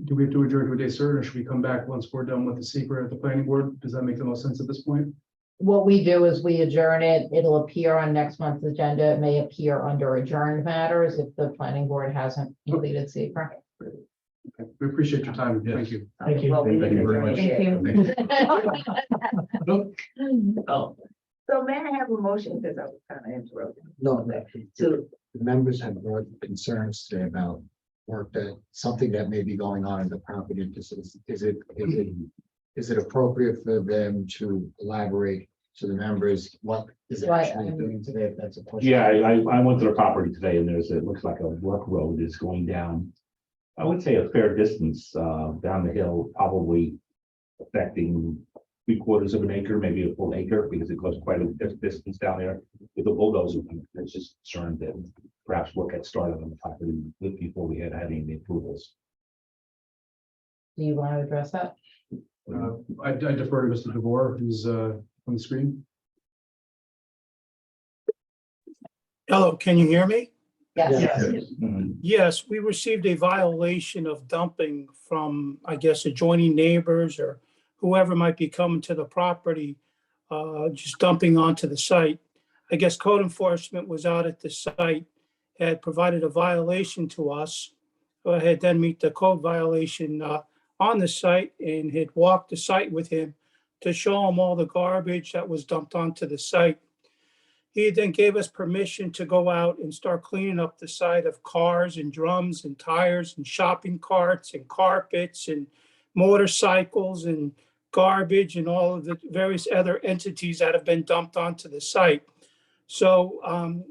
Do we have to adjourn to a day certain, or should we come back once we're done with the secret at the planning board? Does that make the most sense at this point? What we do is we adjourn it. It'll appear on next month's agenda. It may appear under adjourned matters if the planning board hasn't completed secret. Okay. We appreciate your time. Thank you. Thank you. Well, we Thank you very much. appreciate it. Oh, So may I have a motion, because I was kind of interrupted, No, to, the members have brought concerns today about work that, something that may be going on in the property. Is it appropriate for them to elaborate to the members what is Right. actually doing today, if that's a question? Yeah, I went to the property today and it looks like a work road is going down. I would say a fair distance down the hill, probably affecting 3/4 of an acre, maybe a full acre, because it goes quite a distance down there. With the bulldozer, it's just concerned that perhaps work had started on the property before we had any approvals. Do you want to address that? I defer to Mr. DeVore, who's on the screen. Hello, can you hear me? Yes. Yes, we received a violation of dumping from, I guess, adjoining neighbors or whoever might be coming to the property, just dumping onto the site. I guess code enforcement was out at the site, had provided a violation to us. Had then meet the code violation on the site and had walked the site with him to show him all the garbage that was dumped onto the site. He then gave us permission to go out and start cleaning up the site of cars and drums and tires and shopping carts and carpets and motorcycles and garbage and all of the various other entities that have been dumped onto the site. So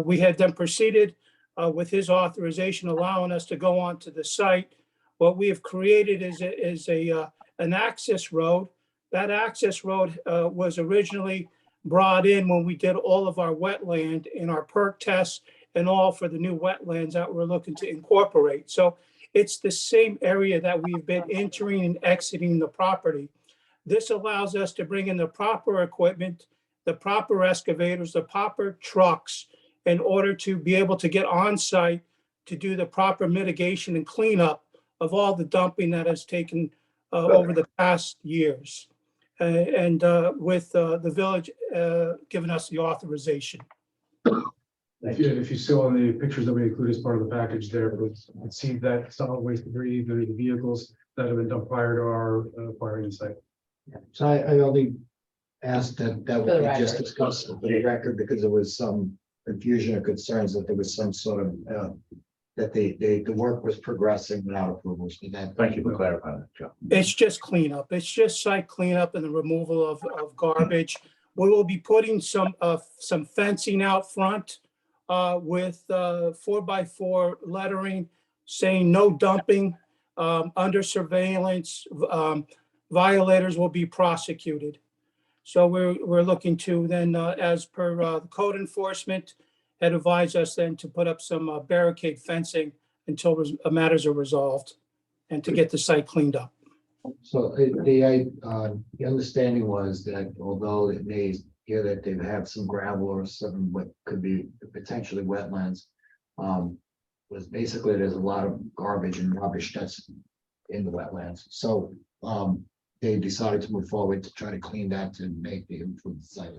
we had then proceeded with his authorization, allowing us to go onto the site. What we have created is an access road. That access road was originally brought in when we did all of our wetland and our perk tests and all for the new wetlands that we're looking to incorporate. So it's the same area that we've been entering and exiting the property. This allows us to bring in the proper equipment, the proper excavators, the proper trucks in order to be able to get on site to do the proper mitigation and cleanup of all the dumping that has taken over the past years. With the village giving us the authorization. If you saw in the pictures that we include as part of the package there, you can see that solid waste debris, the vehicles that have been dumped prior to our acquiring the site. So I only asked that For the we just record. discussed for the record because there was some confusion or concerns that there was some sort of that the work was progressing without approvals. Thank you for clarifying that, Joe. It's just cleanup. It's just site cleanup and the removal of garbage. We will be putting some fencing out front with 4x4 lettering saying no dumping, under surveillance, violators will be prosecuted. So we're looking to then, as per the code enforcement, had advised us then to put up some barricade fencing until matters are resolved and to get the site cleaned up. So the understanding was that although it may hear that they have some gravel or some what could be potentially wetlands, was basically there's a lot of garbage and rubbish that's in the wetlands. So they decided to move forward to try to clean that to make the improved site.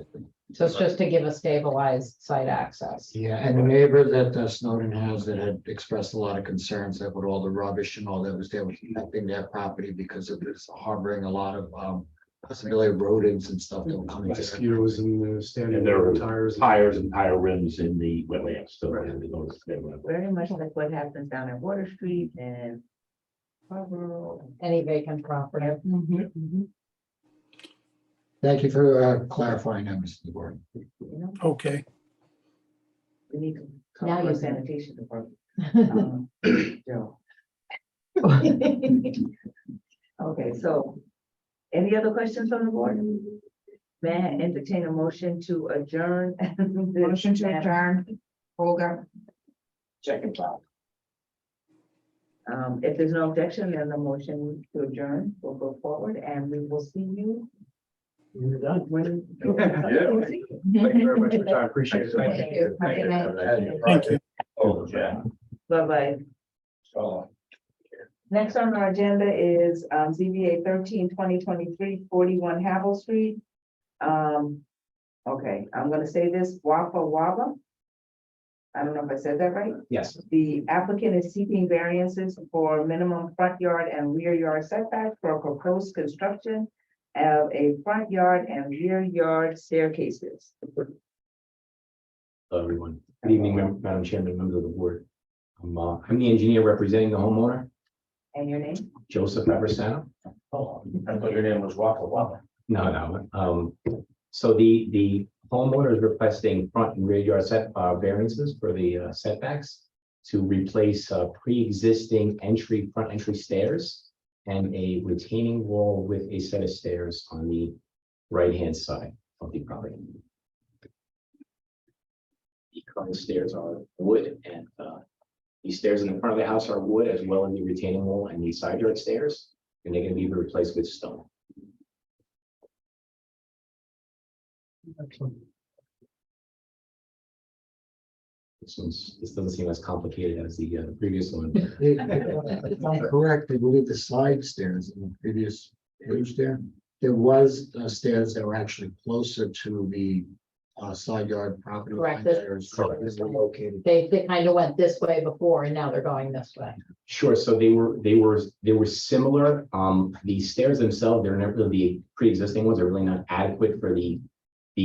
So it's just to give a stabilized site access. Yeah, and the neighbor that Snowden has that had expressed a lot of concerns that with all the rubbish and all that was there was affecting their property because of this harboring a lot of possibility of rodents and stuff that were coming. to their Mosquitoes and standing And there are tires. tires and tire rims in the wetlands, so they have to go to the wetland. Very much like what happens down at Water Street and Any vacant property. Thank you for clarifying that, Mr. DeBoer. Okay. we need to Now call you our can- sanitation department. Joe. Okay, so any other questions from the board? May I entertain a motion to adjourn? Motion to adjourn. Olga. Second thought. If there's no objection, then the motion to adjourn will go forward and we will see you. You're done. when- Thank you very much for your time. Appreciate it. Thank you. Have a good night. Thank you. Oh, yeah. Bye-bye. So. Next on our agenda is ZBA 13-2023, 41 Havel Street. Okay, I'm gonna say this, Wafa Waba. I don't know if I said that right. Yes. The applicant is seeking variances for minimum front yard and rear yard setback for proposed construction of a front yard and rear yard staircases. Hello, everyone. Good evening, Madam Chairman, members of the board. I'm the engineer representing the homeowner, And your name? Joseph Eversano. Oh, I thought your name was Waka Waka. No. So the homeowner is requesting front and rear yard variances for the setbacks to replace pre-existing front entry stairs and a retaining wall with a set of stairs on the right-hand side of the property. The current stairs are wood and these stairs in the front of the house are wood as well as the retaining wall and the side yard stairs, and they're going to be replaced with stone. This doesn't seem as complicated as the previous one. If I'm correct, I believe the side stairs in the previous page there was stairs that were actually closer to the side yard property. Correct. line there, so it is located. They kind of went this way before and now they're going this way. Sure, so they were similar. The stairs themselves, they're never the pre-existing ones are really not adequate for the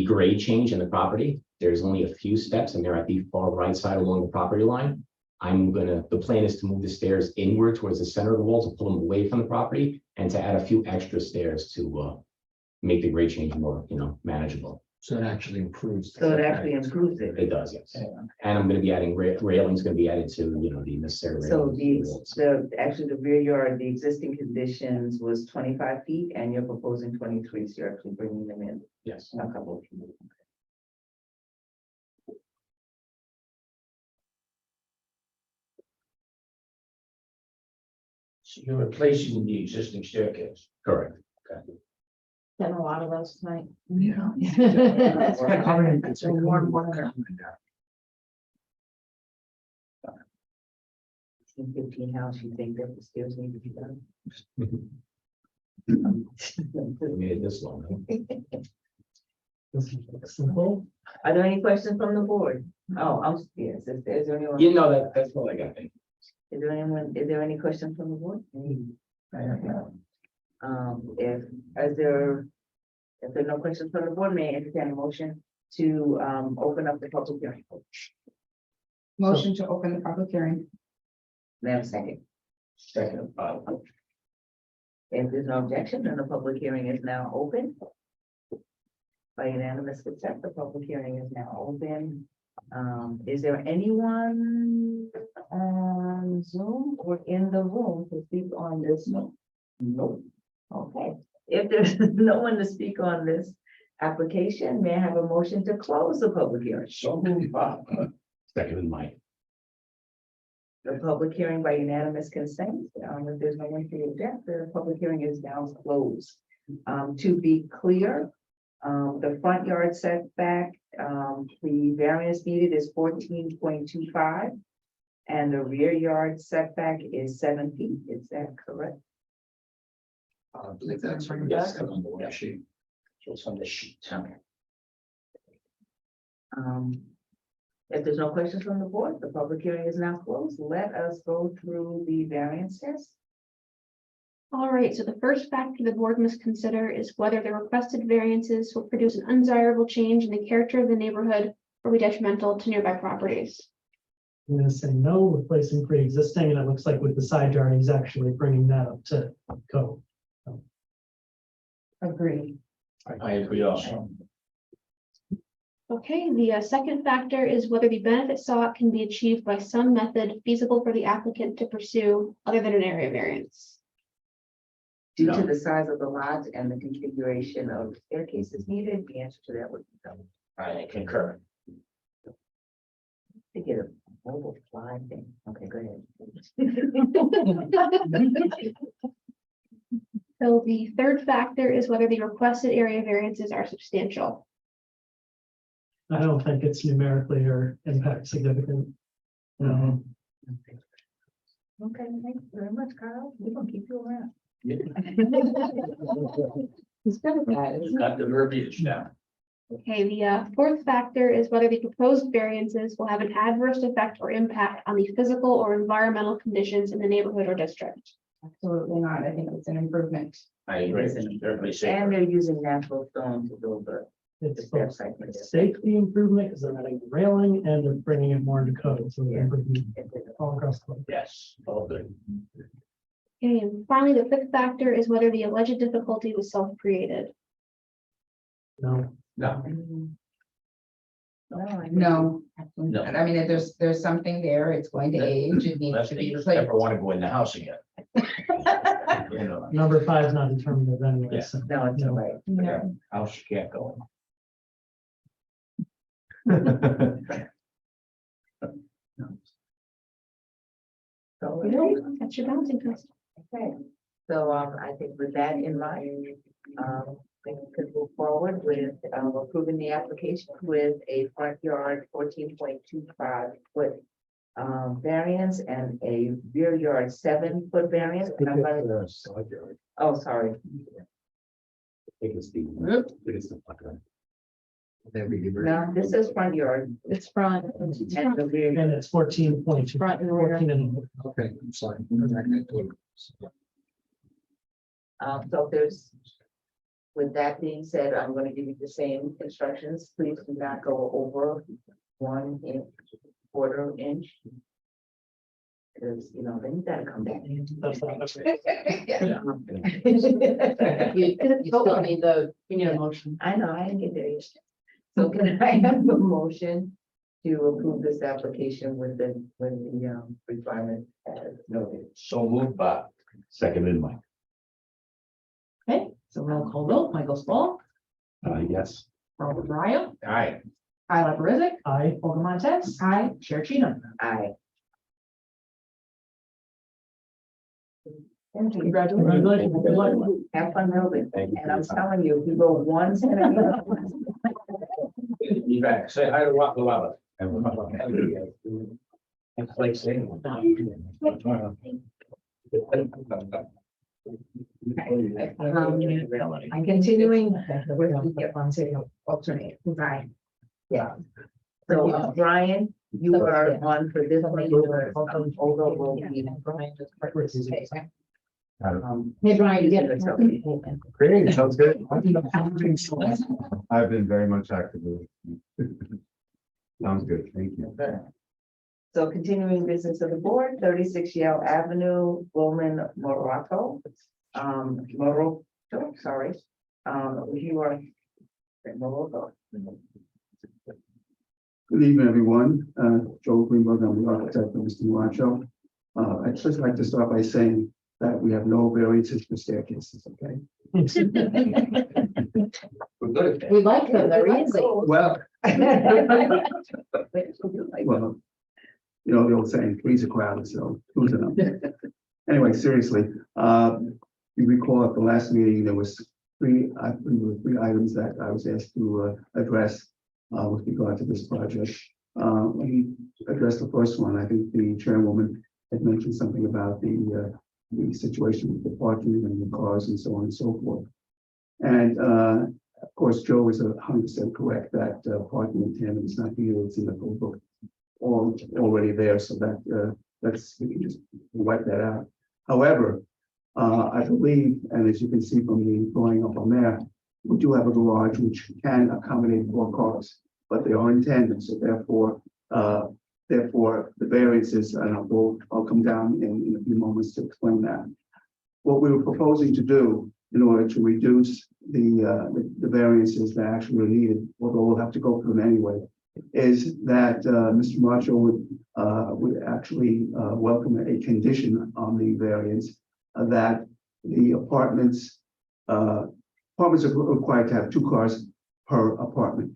grade change in the property. There's only a few steps and they're at the far right side along the property line. The plan is to move the stairs inward towards the center of the wall to pull them away from the property and to add a few extra stairs to make the grade change more, manageable. So it actually improves. So it actually improves it. It does, yes. And I'm gonna be adding railings gonna be added to, the necessary. So railings. actually the rear yard, the existing conditions was 25 feet and you're proposing 23, so you're actually bringing them in Yes. a couple of feet. So you're replacing the existing staircase. Correct. Done a lot of those tonight. Yeah. It's a warm water. In 15 house, you think that the stairs need to be done? We made it this long. Huh? Simple. Are there any questions from the board? Oh, yes, is there anyone? That's all I got. Is there any questions from the board? If there are no questions from the board, may I entertain a motion to open up the public hearing? Motion to open the public hearing. May I have a second? Second, If there's no objection, then the public hearing is now open. By unanimous consent, the public hearing is now open. Is there anyone on Zoom or in the room to speak on this? No. Okay, if there's no one to speak on this application, may I have a motion to close the public hearing? so moved, Bob. Second in Mike. The public hearing by unanimous consent, if there's no one to object, the public hearing is now closed. To be clear, the front yard setback, the variance needed is 14.25. And the rear yard setback is 7 feet, is that correct? I believe that's what you said on the one sheet. So it's on the sheet. Okay. If there's no questions from the board, the public hearing is now closed. Let us go through the variances. All right, so the first factor the board must consider is whether the requested variances will produce an undesirable change in the character of the neighborhood or be detrimental to nearby properties. I'm gonna say no, replacing pre-existing, and it looks like with the side yard, he's actually bringing that up to code. Agreed. I agree also. Okay, the second factor is whether the benefit sought can be achieved by some method feasible for the applicant to pursue other than an area variance. Due to No. the size of the lot and the configuration of staircases needed, the answer to that would be no. I concur. To get a mobile fly thing. Okay, go ahead. So the third factor is whether the requested area variances are substantial. I don't think it's numerically or impact significant. No. Okay, thank you very much, Kyle. We're gonna keep you around. He's good at that. You've got the verbiage now. Okay, the fourth factor is whether the proposed variances will have an adverse effect or impact on the physical or environmental conditions in the neighborhood or district. Absolutely not. I think it's an improvement. I agree. Certainly And safer. they're using natural stone to build the It's stair both site. safety improvement because they're adding the railing and they're bringing it more into code. So they're improving all across the board. Yes, all good. Okay, and finally, the fifth factor is whether the alleged difficulty was self-created. No. No, No. No. I mean, if there's something there, it's going to age, it needs unless to they be just replaced. never want to go in the house again. You know, Number 5 is not determinative anyway. Yeah. So No, it's all right. No. house you can't go So, That's your balancing test. okay, so I think with that in mind, we could move forward with approving the application with a front yard 14.25 foot variance and a rear yard 7-foot variance. And I'm gonna, oh, sorry. I think it's the, No, this is front yard It's front. and the rear. And it's 14.2. Front and rear. 14 and Okay, I'm sorry. So if there's, with that being said, I'm gonna give you the same instructions. Please do not go over 1 inch, quarter inch. Because, you know, then you gotta come back. that's not- that's- Yeah. You still need the, you need a motion. I know, I didn't get there yet. So can I have a motion to approve this application with the requirement as noted? So moved, Bob. Seconded, Mike. Okay, so roll call vote, Michael Small, Yes. Robert Ryan, Aye. Kyla Perizic, Aye. Olga Montez. Aye. Chair Cheatham. Aye. Congratulations. Good luck. Have fun building. Thank you. And I'm telling you, if you go 1 centimeter. You back. Say hi to Rock Luella. It's like saying. I'm continuing. Alternate, right? Yeah. So Brian, you are on for this one. Olga will be. Hey, Brian, you get it. Great, sounds good. I've been very much active. Sounds good, thank you. So continuing business of the board, 36 Yale Avenue, Bowman, Morocco. Morocco, sorry. You are. Morocco. Good evening, everyone. Joe Greenberg, I'm the architect of Mr. Rancho. I'd just like to start by saying that we have no variances for staircases, okay? We're good at that. We like them, they're easy. Well, well, you know, the old saying, three's a crowd, so who's enough? Anyway, seriously, you recall at the last meeting, there was three items that I was asked to address with regard to this project. We addressed the first one. I think the chairwoman had mentioned something about the situation with the parking and the cars and so on and so forth. And of course, Joe is 100% correct that parking in tandem is not here, it's in the code book already there, so that we can just wipe that out. However, I believe, and as you can see from the drawing up on there, we do have a garage which can accommodate 4 cars, but they are in tandem, so therefore the variances, and I'll come down in a few moments to explain that. What we were proposing to do in order to reduce the variances that actually are needed, although we'll have to go through them anyway, is that Mr. Macho would actually welcome a condition on the variance that the apartments are required to have 2 cars per apartment.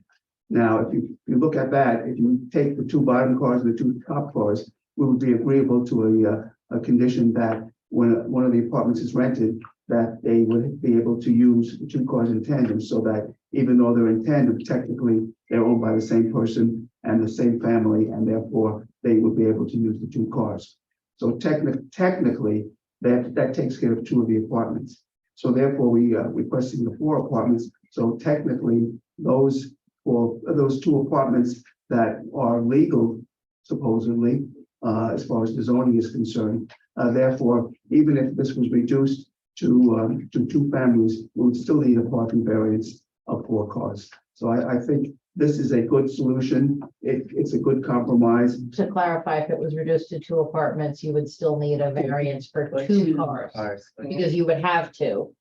Now, if you look at that, if you take the 2 bottom cars and the 2 top cars, we would be agreeable to a condition that when one of the apartments is rented, that they would be able to use the 2 cars in tandem, so that even though they're in tandem, technically they're owned by the same person and the same family, and therefore they would be able to use the 2 cars. So technically, that takes care of 2 of the apartments. So therefore, we requesting the 4 apartments. So technically, those 2 apartments that are legal, supposedly, as far as the zoning is concerned. Therefore, even if this was reduced to 2 families, we would still need a parking variance of 4 cars. So I think this is a good solution. It's a good compromise. To clarify, if it was reduced to 2 apartments, you would still need a variance for 2 cars, because you would have to,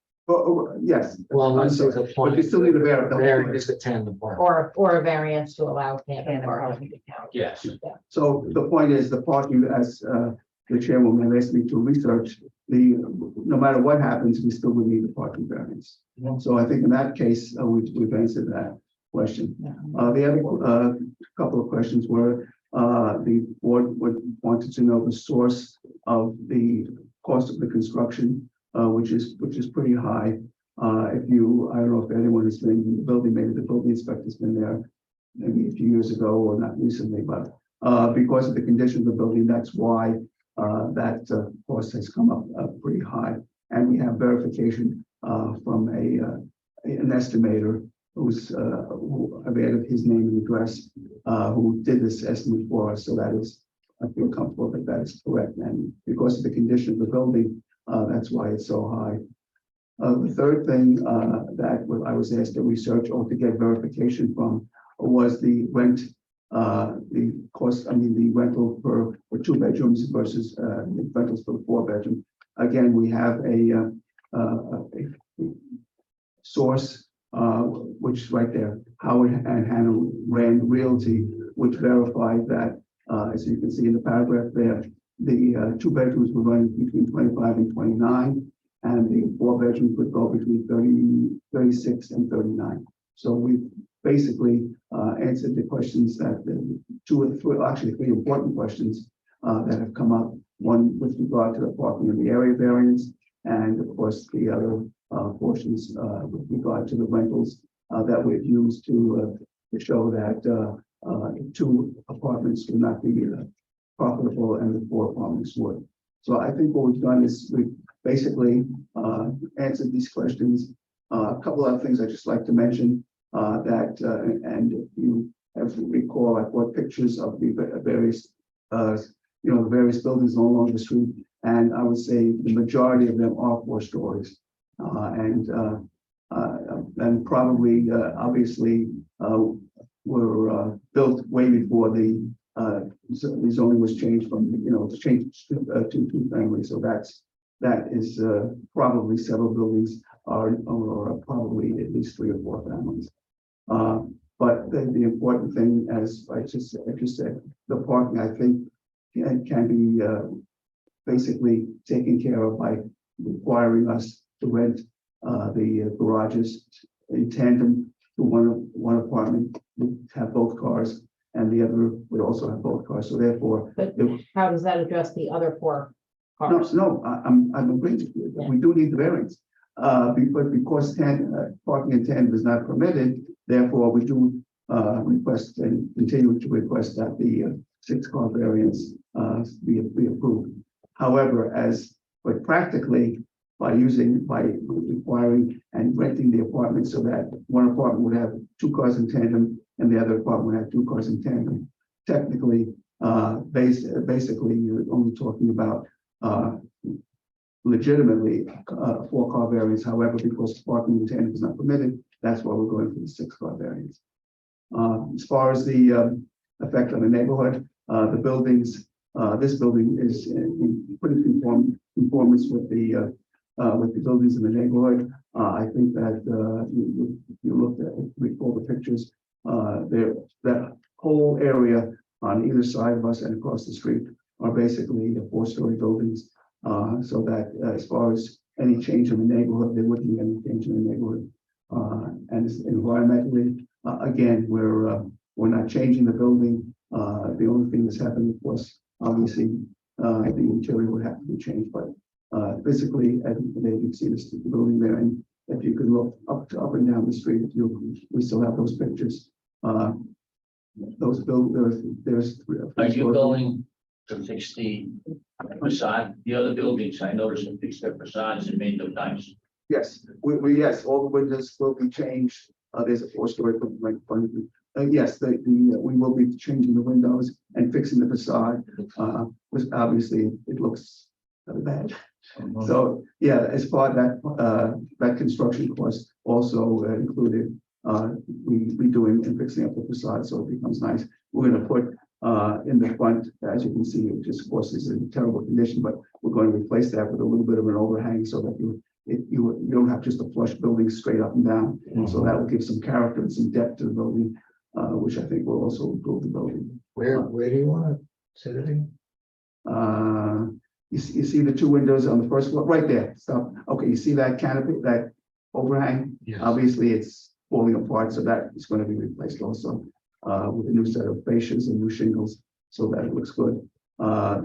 Yes. Well, unless there's a But you still need a variance. variance to tandem park. or a variance to allow tandem parking. Yes. So the point is, the parking, as the chairwoman asked me to research, no matter what happens, we still would need the parking variance. So I think in that case, we've answered that question. The other couple of questions were, the board wanted to know the source of the cost of the construction, which is pretty high. If you, I don't know if anyone has been in the building, maybe the building inspector's been there maybe a few years ago or not recently, but because of the condition of the building, that's why that cost has come up pretty high. And we have verification from an estimator who I've added his name and address, who did this estimate for us. So that is, I feel comfortable that that is correct. And because of the condition of the building, that's why it's so high. The third thing that I was asked to research or to get verification from was the rent, the cost, the rental for 2 bedrooms versus the rentals for the 4 bedroom. Again, we have a source, which is right there, Howard and Hannah Rand Realty, which verified that, as you can see in the paragraph there, the 2 bedrooms were running between 25 and 29. And the 4 bedrooms would go between 36 and 39. So we basically answered the questions that actually 3 important questions that have come up. One with regard to the parking and the area variance, and of course the other portions with regard to the rentals that we've used to show that 2 apartments would not be profitable and the 4 apartments would. So I think what we've done is we've basically answered these questions. A couple of things I'd just like to mention that, and if you have to recall, I brought pictures of the various, various buildings along the street, and I would say the majority of them are 4 stories. And probably, obviously, were built way before the zoning was changed from, to change to 2-family. So that is probably several buildings are probably at least 3 or 4 families. But the important thing, as I just said, the parking, I think, can be basically taken care of by requiring us to rent the garages in tandem to one apartment would have both cars, and the other would also have both cars. So therefore, But how does that address the other 4 cars? no, I'm agreeing with you. We do need the variance. Because parking in tandem is not permitted, therefore we do request and continue to request that the 6-car variance be approved. However, but practically by requiring and renting the apartment so that one apartment would have 2 cars in tandem and the other apartment would have 2 cars in tandem. Technically, basically, you're only talking about legitimately 4-car variance. However, because parking in tandem is not permitted, that's why we're going for the 6-car variance. As far as the effect on the neighborhood, the buildings, this building is in pretty conformance with the buildings in the neighborhood. I think that you looked at, recall the pictures, that whole area on either side of us and across the street are basically 4-story buildings. So that as far as any change in the neighborhood, there wouldn't be any change in the neighborhood. And environmentally, again, we're not changing the building. The only thing that's happening was obviously the interior would have to be changed, but physically, and you can see the building there. And if you could look up and down the street, we still have those pictures. Those there's Are you going to fix the facade, the other buildings? I noticed them fix their facades and made them nice. Yes, yes, all the windows will be changed. There's a 4-story building right in front of you. Yes, we will be changing the windows and fixing the facade. Which obviously it looks bad. So yeah, as part of that construction cost also included redoing and fixing up the facade so it becomes nice. We're going to put in the front, as you can see, which of course is in terrible condition, but we're going to replace that with a little bit of an overhang so that you don't have just a flush building straight up and down. So that will give some character and some depth to the building, which I think will also improve the building. Where do you want to sit it in? You see the 2 windows on the first floor, right there. Stop. Okay, you see that canopy, that overhang? Yes. Obviously, it's falling apart, so that is going to be replaced also with a new set of fascias and new shingles, so that it looks good. But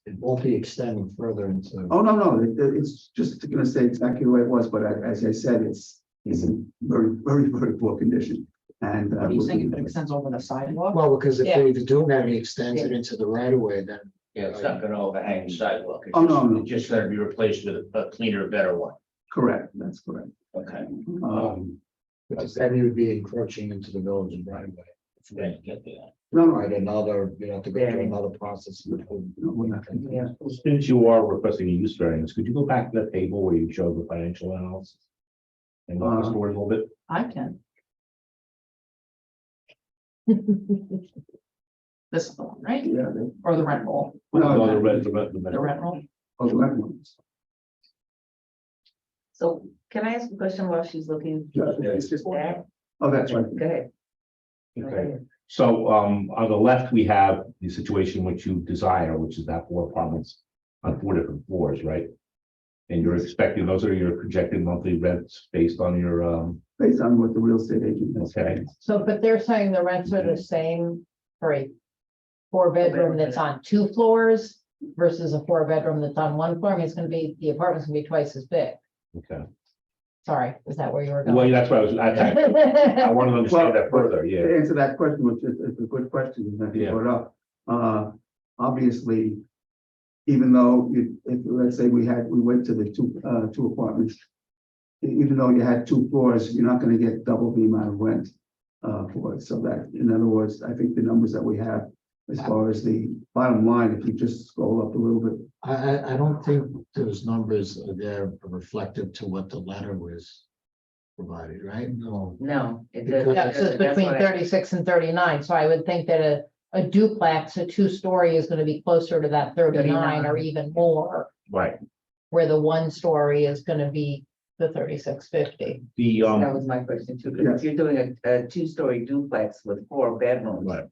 It won't be extending further into. Oh, no, it's just gonna stay exactly the way it was, but as I said, it's in very, very, very poor condition. And. Are you saying if it extends over the sidewalk? Well, because if Yeah. they do that, he extends it into the right of way, then. Yeah, it's not gonna overhang the sidewalk. It's Oh, no, just- no. It's just gonna be replaced with a cleaner, better one. Correct, that's correct. Okay. Because then you would be encroaching into the village right of way. Then get that. No, Right, another, you have to go through another process. no, we're not gonna do that. Well, since you are requesting a use variance, could you go back to that table where you showed the financial analysis? And walk us through it a little bit? I can. This is the one, right? Yeah. Or the rent roll, No, The red- the red- the red- the rent roll. Oh, the left ones. So can I ask a question while she's looking? Yeah, it's just. That? Oh, that's right. Go ahead. Okay, so on the left, we have the situation which you desire, which is that 4 apartments on 4 different floors, right? And you're expecting, those are your projected monthly rents based on your, Based on what the real estate agent has. okay, So, but they're saying the rents are the same for a 4-bedroom that's on 2 floors versus a 4-bedroom that's on 1 floor. I mean, it's gonna be, the apartment's gonna be twice as big. okay. Sorry, is that where you were Well, going? that's what I wanted to understand that further, yeah. To answer that question, which is a good question that you Yeah. brought up, obviously, even though if, let's say we went to the two apartments, even though you had 2 floors, you're not gonna get double the amount of rent, for it. So that, in other words, I think the numbers that we have as far as the bottom line, if you just scroll up a little bit. I don't think those numbers are there reflective to what the letter was provided, right? No. No. It Because- Yeah, so it's between 36 and 39, so I would think that a duplex, a 2-story is gonna be closer to that 39 or even more, Right, where the 1-story is gonna be the 3650. the, That was my question too, because if you're doing a 2-story duplex with 4 bedrooms. right.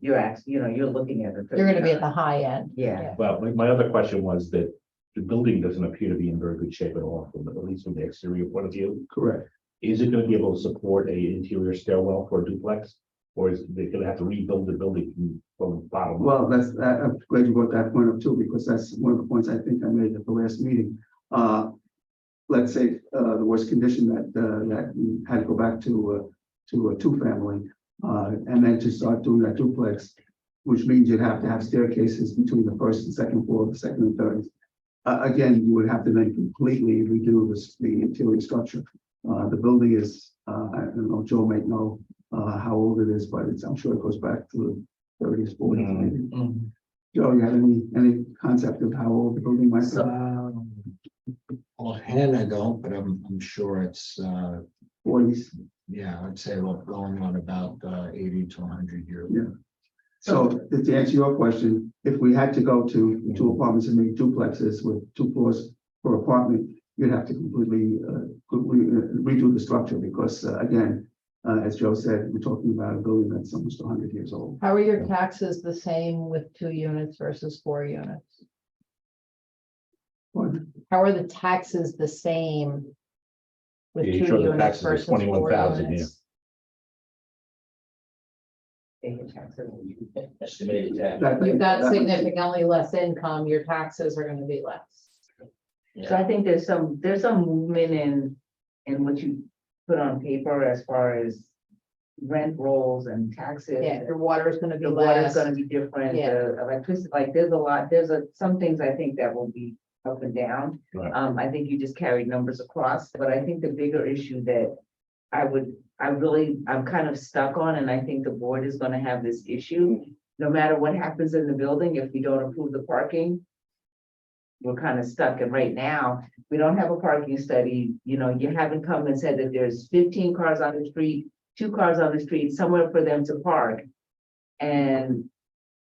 You're actually, you're looking at. You're gonna be at the high end. Yeah. Well, my other question was that the building doesn't appear to be in very good shape at all, at least from the exterior point of view. Correct. Is it gonna be able to support a interior stairwell for a duplex? Or is they gonna have to rebuild the building from the bottom? up? Well, I'm glad you brought that point up too, because that's one of the points I think I made at the last meeting. Let's say, the worst condition that we had to go back to a 2-family, and then to start doing that duplex, which means you'd have to have staircases between the 1st and 2nd floor, the 2nd and 3rd. Again, you would have to then completely redo the interior structure. The building is, I don't know, Joe might know, how old it is, but I'm sure it goes back to the 30s, 40s, maybe. Joe, you have any concept of how old the building might be? Offhand, I don't, but I'm sure it's, 40s. yeah, I'd say we're going on about 80 to 100 years. Yeah. So to answer your question, if we had to go to 2 apartments and make duplexes with 2 floors per apartment, you'd have to completely redo the structure because, again, as Joe said, we're talking about a building that's almost 100 years old. How are your taxes the same with 2 units versus 4 units? But How are the taxes the same with Yeah, 2 you showed the units taxes at versus 4 21,000, units? Estimated tax. You've got significantly less income, your taxes are gonna be less. So I think there's some movement in what you put on paper as far as rent rolls and taxes. Yeah, your water is gonna be The water's less. gonna be different, Yeah. the electricity, like, some things I think that will be up and down. Right. I think you just carried numbers across, but I think the bigger issue that I'm kind of stuck on, and I think the board is gonna have this issue. No matter what happens in the building, if we don't approve the parking, we're kind of stuck, and right now, we don't have a parking study, you haven't come and said that there's 15 cars on the street, 2 cars on the street, somewhere for them to park. And,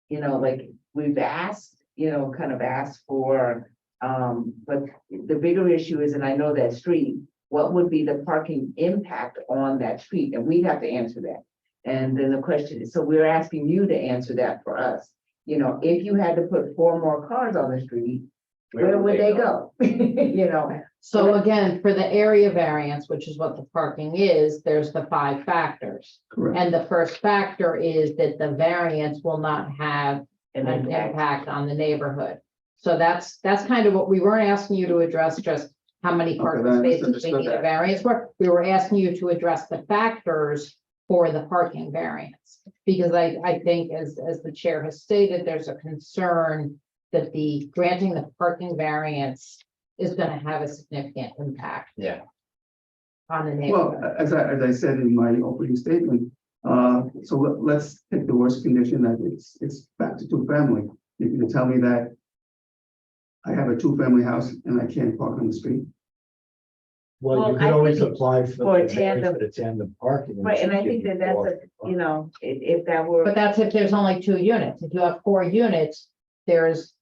like, we've asked, kind of asked for, but the bigger issue is, and I know that street, what would be the parking impact on that street? And we have to answer that. And then the question is, so we're asking you to answer that for us. If you had to put 4 more cars on the street, where would they go? So again, for the area variance, which is what the parking is, there's the 5 factors. Correct. And the first factor is that the variance will not have An an impact. impact on the neighborhood. So that's kind of what we weren't asking you to address, just how many parking then I spaces we understood need a that. variance for. We were asking you to address the factors for the parking variance. Because I think as the chair has stated, there's a concern that the granting the parking variance is gonna have a significant impact. Yeah. On the Well, neighborhood. as I said in my opening statement, so let's take the worst condition that it's back to two family. You're gonna tell me that I have a two-family house and I can't park on the street? Well, Well, you I can always think apply for for a the variance tandem- for the tandem parking. Right, and I think that that's a, you know, if that were. But that's if there's only 2 units. If you have 4 units, there's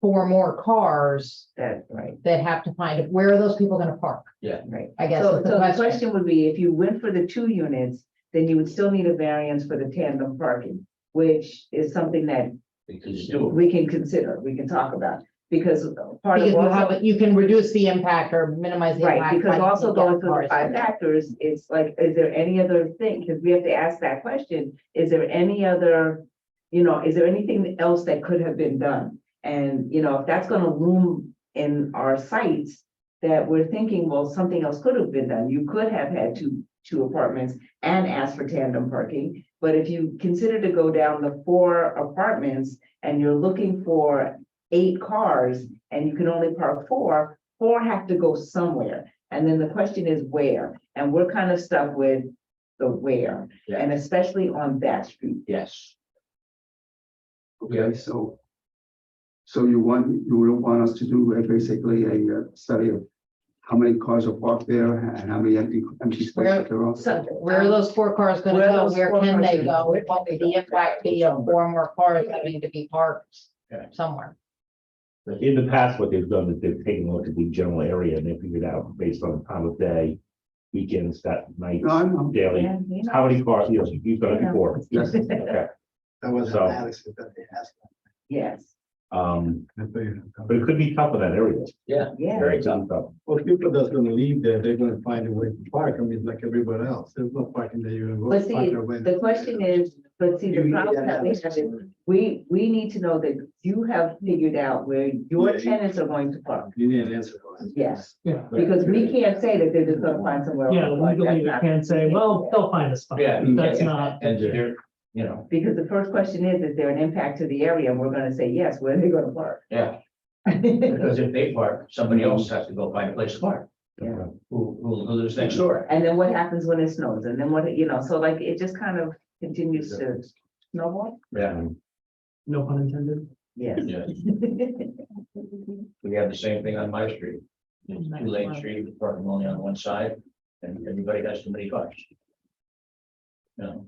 4 more cars That, right, that have to find, where are those people gonna park? right. I guess So, is the so the question. question would be, if you went for the 2 units, then you would still need a variance for the tandem parking, which is something that Because do we can consider, we can talk about, because part Because of you have, also. you can reduce the impact or minimize the Right, impact. because by also getting going through the cars 5 in. factors, it's like, is there any other thing? Because we have to ask that question, is there any other, you know, is there anything else that could have been done? And, you know, if that's gonna loom in our sights, that we're thinking, well, something else could have been done. You could have had two apartments and asked for tandem parking. But if you consider to go down the 4 apartments and you're looking for 8 cars and you can only park 4 have to go somewhere. And then the question is where? And we're kind of stuck with the where, Yeah. and especially on that street. Yes. Okay, so you would want us to do basically a study of how many cars are parked there and how many empty spaces there are? So, Where are those 4 cars gonna Where are go? those Where 4 can cars they gonna go? go? What would the impact be of 4 more cars having to be parked Okay. somewhere? In the past, what they've done is they've taken a look at the general area and they figured out based on time of day, weekends, that night, No, I know. daily, yeah, you know. how many cars, you've done it before. Yes. Okay, That was So- analysis that they asked. Yes, but it could be tough in that area. Yeah. yeah. Very tough. Well, people that's gonna leave there, they're gonna find a way to park. I mean, like everywhere else, there's no parking there. You're gonna go. But see, park your way. the question is, but see, the problem that we have is, we need to know that you have figured out where your Yeah. tenants are going to park. You need an answer. for that. Yes, Yeah, because we can't say that they're just gonna find somewhere. else yeah, to park. legally, you That's can't say, well, they'll find a spot. Yeah. That's not. And they're, you know, Because the first question is there an impact to the area? And we're gonna say, yes, where are they gonna park? yeah, because if they park, somebody else has to go find a place to park. Yeah. Who lives next door. And then what happens when it snows? And then what, you know, so like, it just kind of continues to snowball? Yeah, No pun intended. Yes. yeah. We have the same thing on my street. It's 2-lane street, with parking only on one side, and everybody has too many cars. No,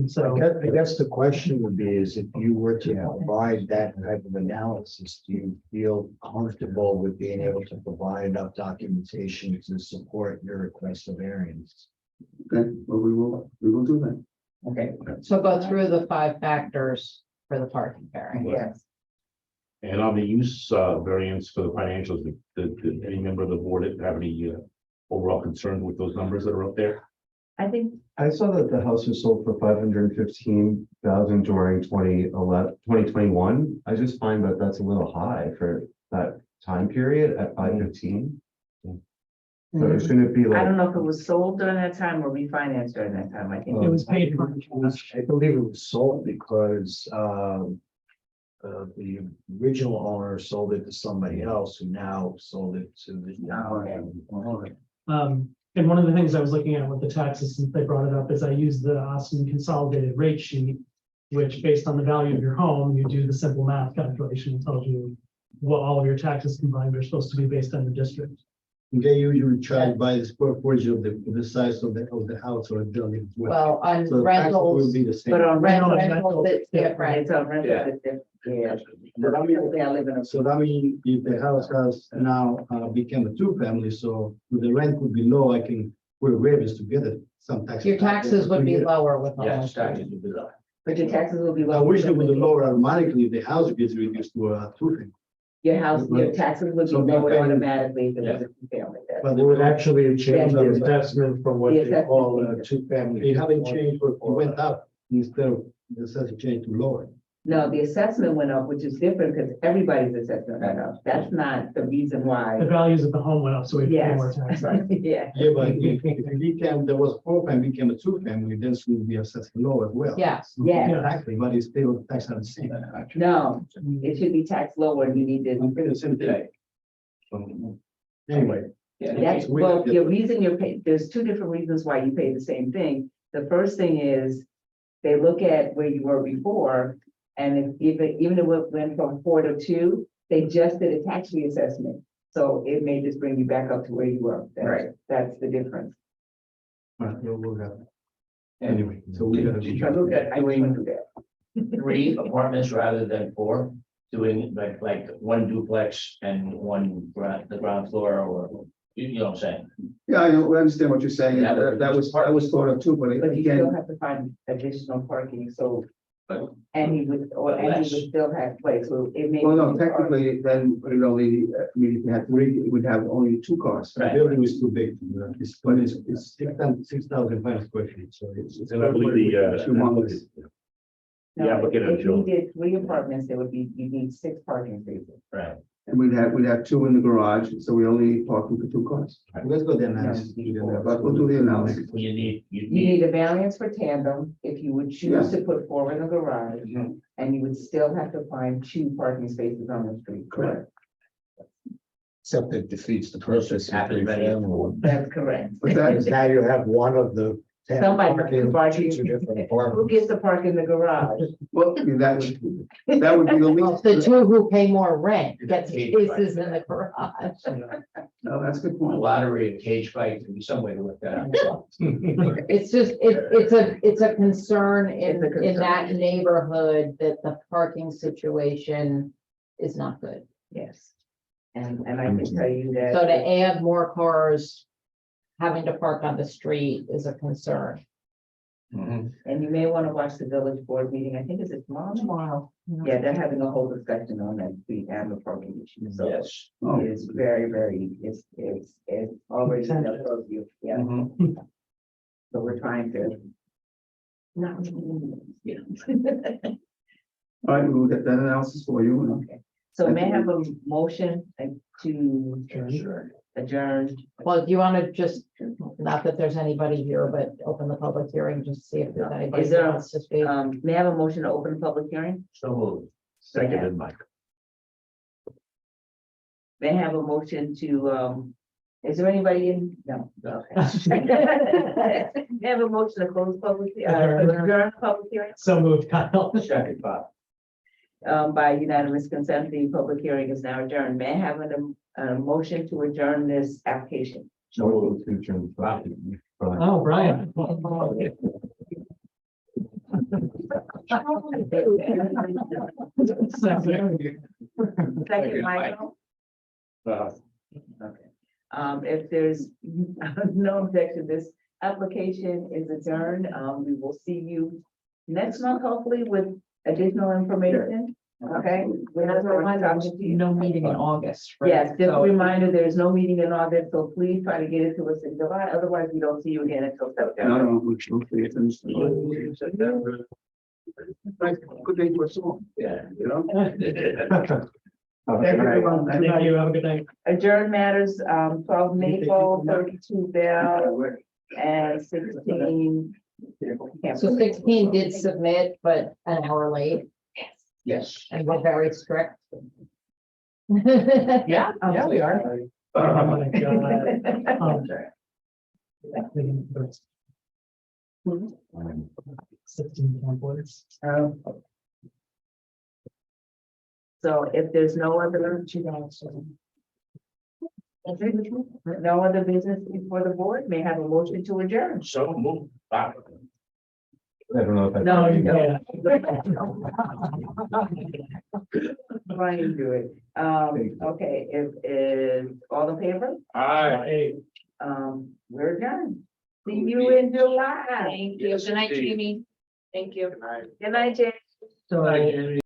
So. I guess the question would be is if you were to provide that type of analysis, do you feel comfortable with being able to provide enough documentation to support your request of variance? Okay, well, we will do that. Okay, So go through the 5 factors for the parking variance. yes. And on the use variance for the financials, did any member of the board have any overall concern with those numbers that are up there? I think, I saw that the house was sold for 515,000 during 2021. I just find that that's a little high for that time period at 515. So shouldn't it be I like, don't know if it was sold during that time or refinanced during that time. I think. It was paid for. I believe it was sold because the original owner sold it to somebody else who now sold it to the. And one of the things I was looking at with the taxes, since they brought it up, is I used the Austin consolidated rate sheet, which based on the value of your home, you do the simple math calculation, it tells you what all of your taxes combined are supposed to be based on your district. They usually charge by the square footage of the size of the house or the building. as Well, on So the taxes will rentals, be the same. But on Rental, rentals, it's different. it's on rentals, Yeah. it's different, yeah. But I mean, I live in a. so that means if the house has now become a 2-family, so the rent would be low, I can put waivers to get it, some taxes. your taxes would be lower with the yeah, home. taxes would be low. But your taxes will be. I wish it would lower automatically if the house gets reduced to a 2-family. Your house, your taxes would be So we lowered pay- automatically if it was a family. But they would actually change the assessment from what they call a 2-family. They haven't changed, but it went up instead of, the assessment changed to lower. No, the assessment went up, which is different because everybody's assessment went up. That's not the reason The why. values of the home went up, so we pay more Yes. tax. Yeah, Yeah, but if it became, there was four family, became a two family, then it would be assessed low as well. Yes. Yeah. Exactly, but it's still taxed at the same. no, it should be taxed lower and you need to. I'm paying the same thing. Anyway. That's, well, your reason you're paying, there's two different reasons why you pay the same thing. The first thing is they look at where you were before, and even if it went from 4 to 2, they just did a tax reassessment. So it may just bring you back up to where you were. That's the difference. Anyway, so we gotta be. Did you look at I just doing went through that. 3 apartments rather than 4? Doing like one duplex and the ground floor, or, you know what I'm saying? Yeah, I know, I understand what you're saying. Yeah, but- That was thought of too, but But you still again, have to find additional parking, so. But- And he would still have place, so it may. well, no, technically, then it only, I mean, if you had 3, it would have only 2 cars. The building is too big, but it's 6,500 square feet, so it's. And I believe Humongous. No, Yeah, but get it, if Joe. you did 3 apartments, there would be, you need 6 parking spaces. Right. And we'd have 2 in the garage, so we only parking for 2 cars. Let's go there now. But we'll do the analysis. You need, You need a variance for tandem if you would choose to put 4 in the garage, and you would still have to find 2 parking spaces on the street. Correct. Except it defeats the purpose. Happens many of them. That's correct. But that is, now you have one of the. Somebody parking, parking. two different Who apartments. gets to park in the garage? well, I mean, that would be the least. The two who pay more rent get spaces in the garage. No, that's a good a point. lottery, a cage fight, there'd be some way to look that up. It's just, it's a concern in It's a concern. that neighborhood that the parking situation is not good. Yes. And I can tell you that. So to add more cars having to park on the street is a concern. And you may want to watch the village board meeting. I think is it tomorrow? Tomorrow. Yeah, they're having a whole discussion on that street and the parking issue. So Yes. Oh. it's very, it's already in the purview. Yeah. So we're trying to. Not. Yeah. All right, we'll get that analysis for you. So may I have a motion to adjourn? Well, do you want to just, not that there's anybody here, but open the public hearing, just see if there's anybody Is that there, wants to speak? may I have a motion to open the public hearing? So moved. Seconded, Mike. May I have a motion to, is there anybody in? No. Okay. May I have a motion to close public, adjourn public hearing? So moved, Kyle. Second, Bob. By unanimous consent, the public hearing is now adjourned. May I have a motion to adjourn this application? So Oh, Brian. Second, Michael? Okay. If there's no objection, this application is adjourned. We will see you next month, hopefully with additional information. Okay? We're not talking to you. No meeting in August. right? Yes, just a So- reminder, there's no meeting in August, so please try to get it to us in July, otherwise we don't see you again until September. No, we should see it. Nice, good day for a song. Yeah. You know? Thank you. Have a good night. Adjourn matters, 12 Maple, 32 Bell, and 16. So 16 did submit, but an hour late, Yes. and we're very strict. Yeah, yeah, we are. Oh my God. 16 templates. So if there's no other, no other business before the board, may I have a motion to adjourn. So moved. Bob. I don't know if I. No, you Yeah. Brian, do it. Okay, if all in favor, Hey. we're adjourned. See you in July. Thank you. Good night, Jamie. Thank you. Good night, Jay. So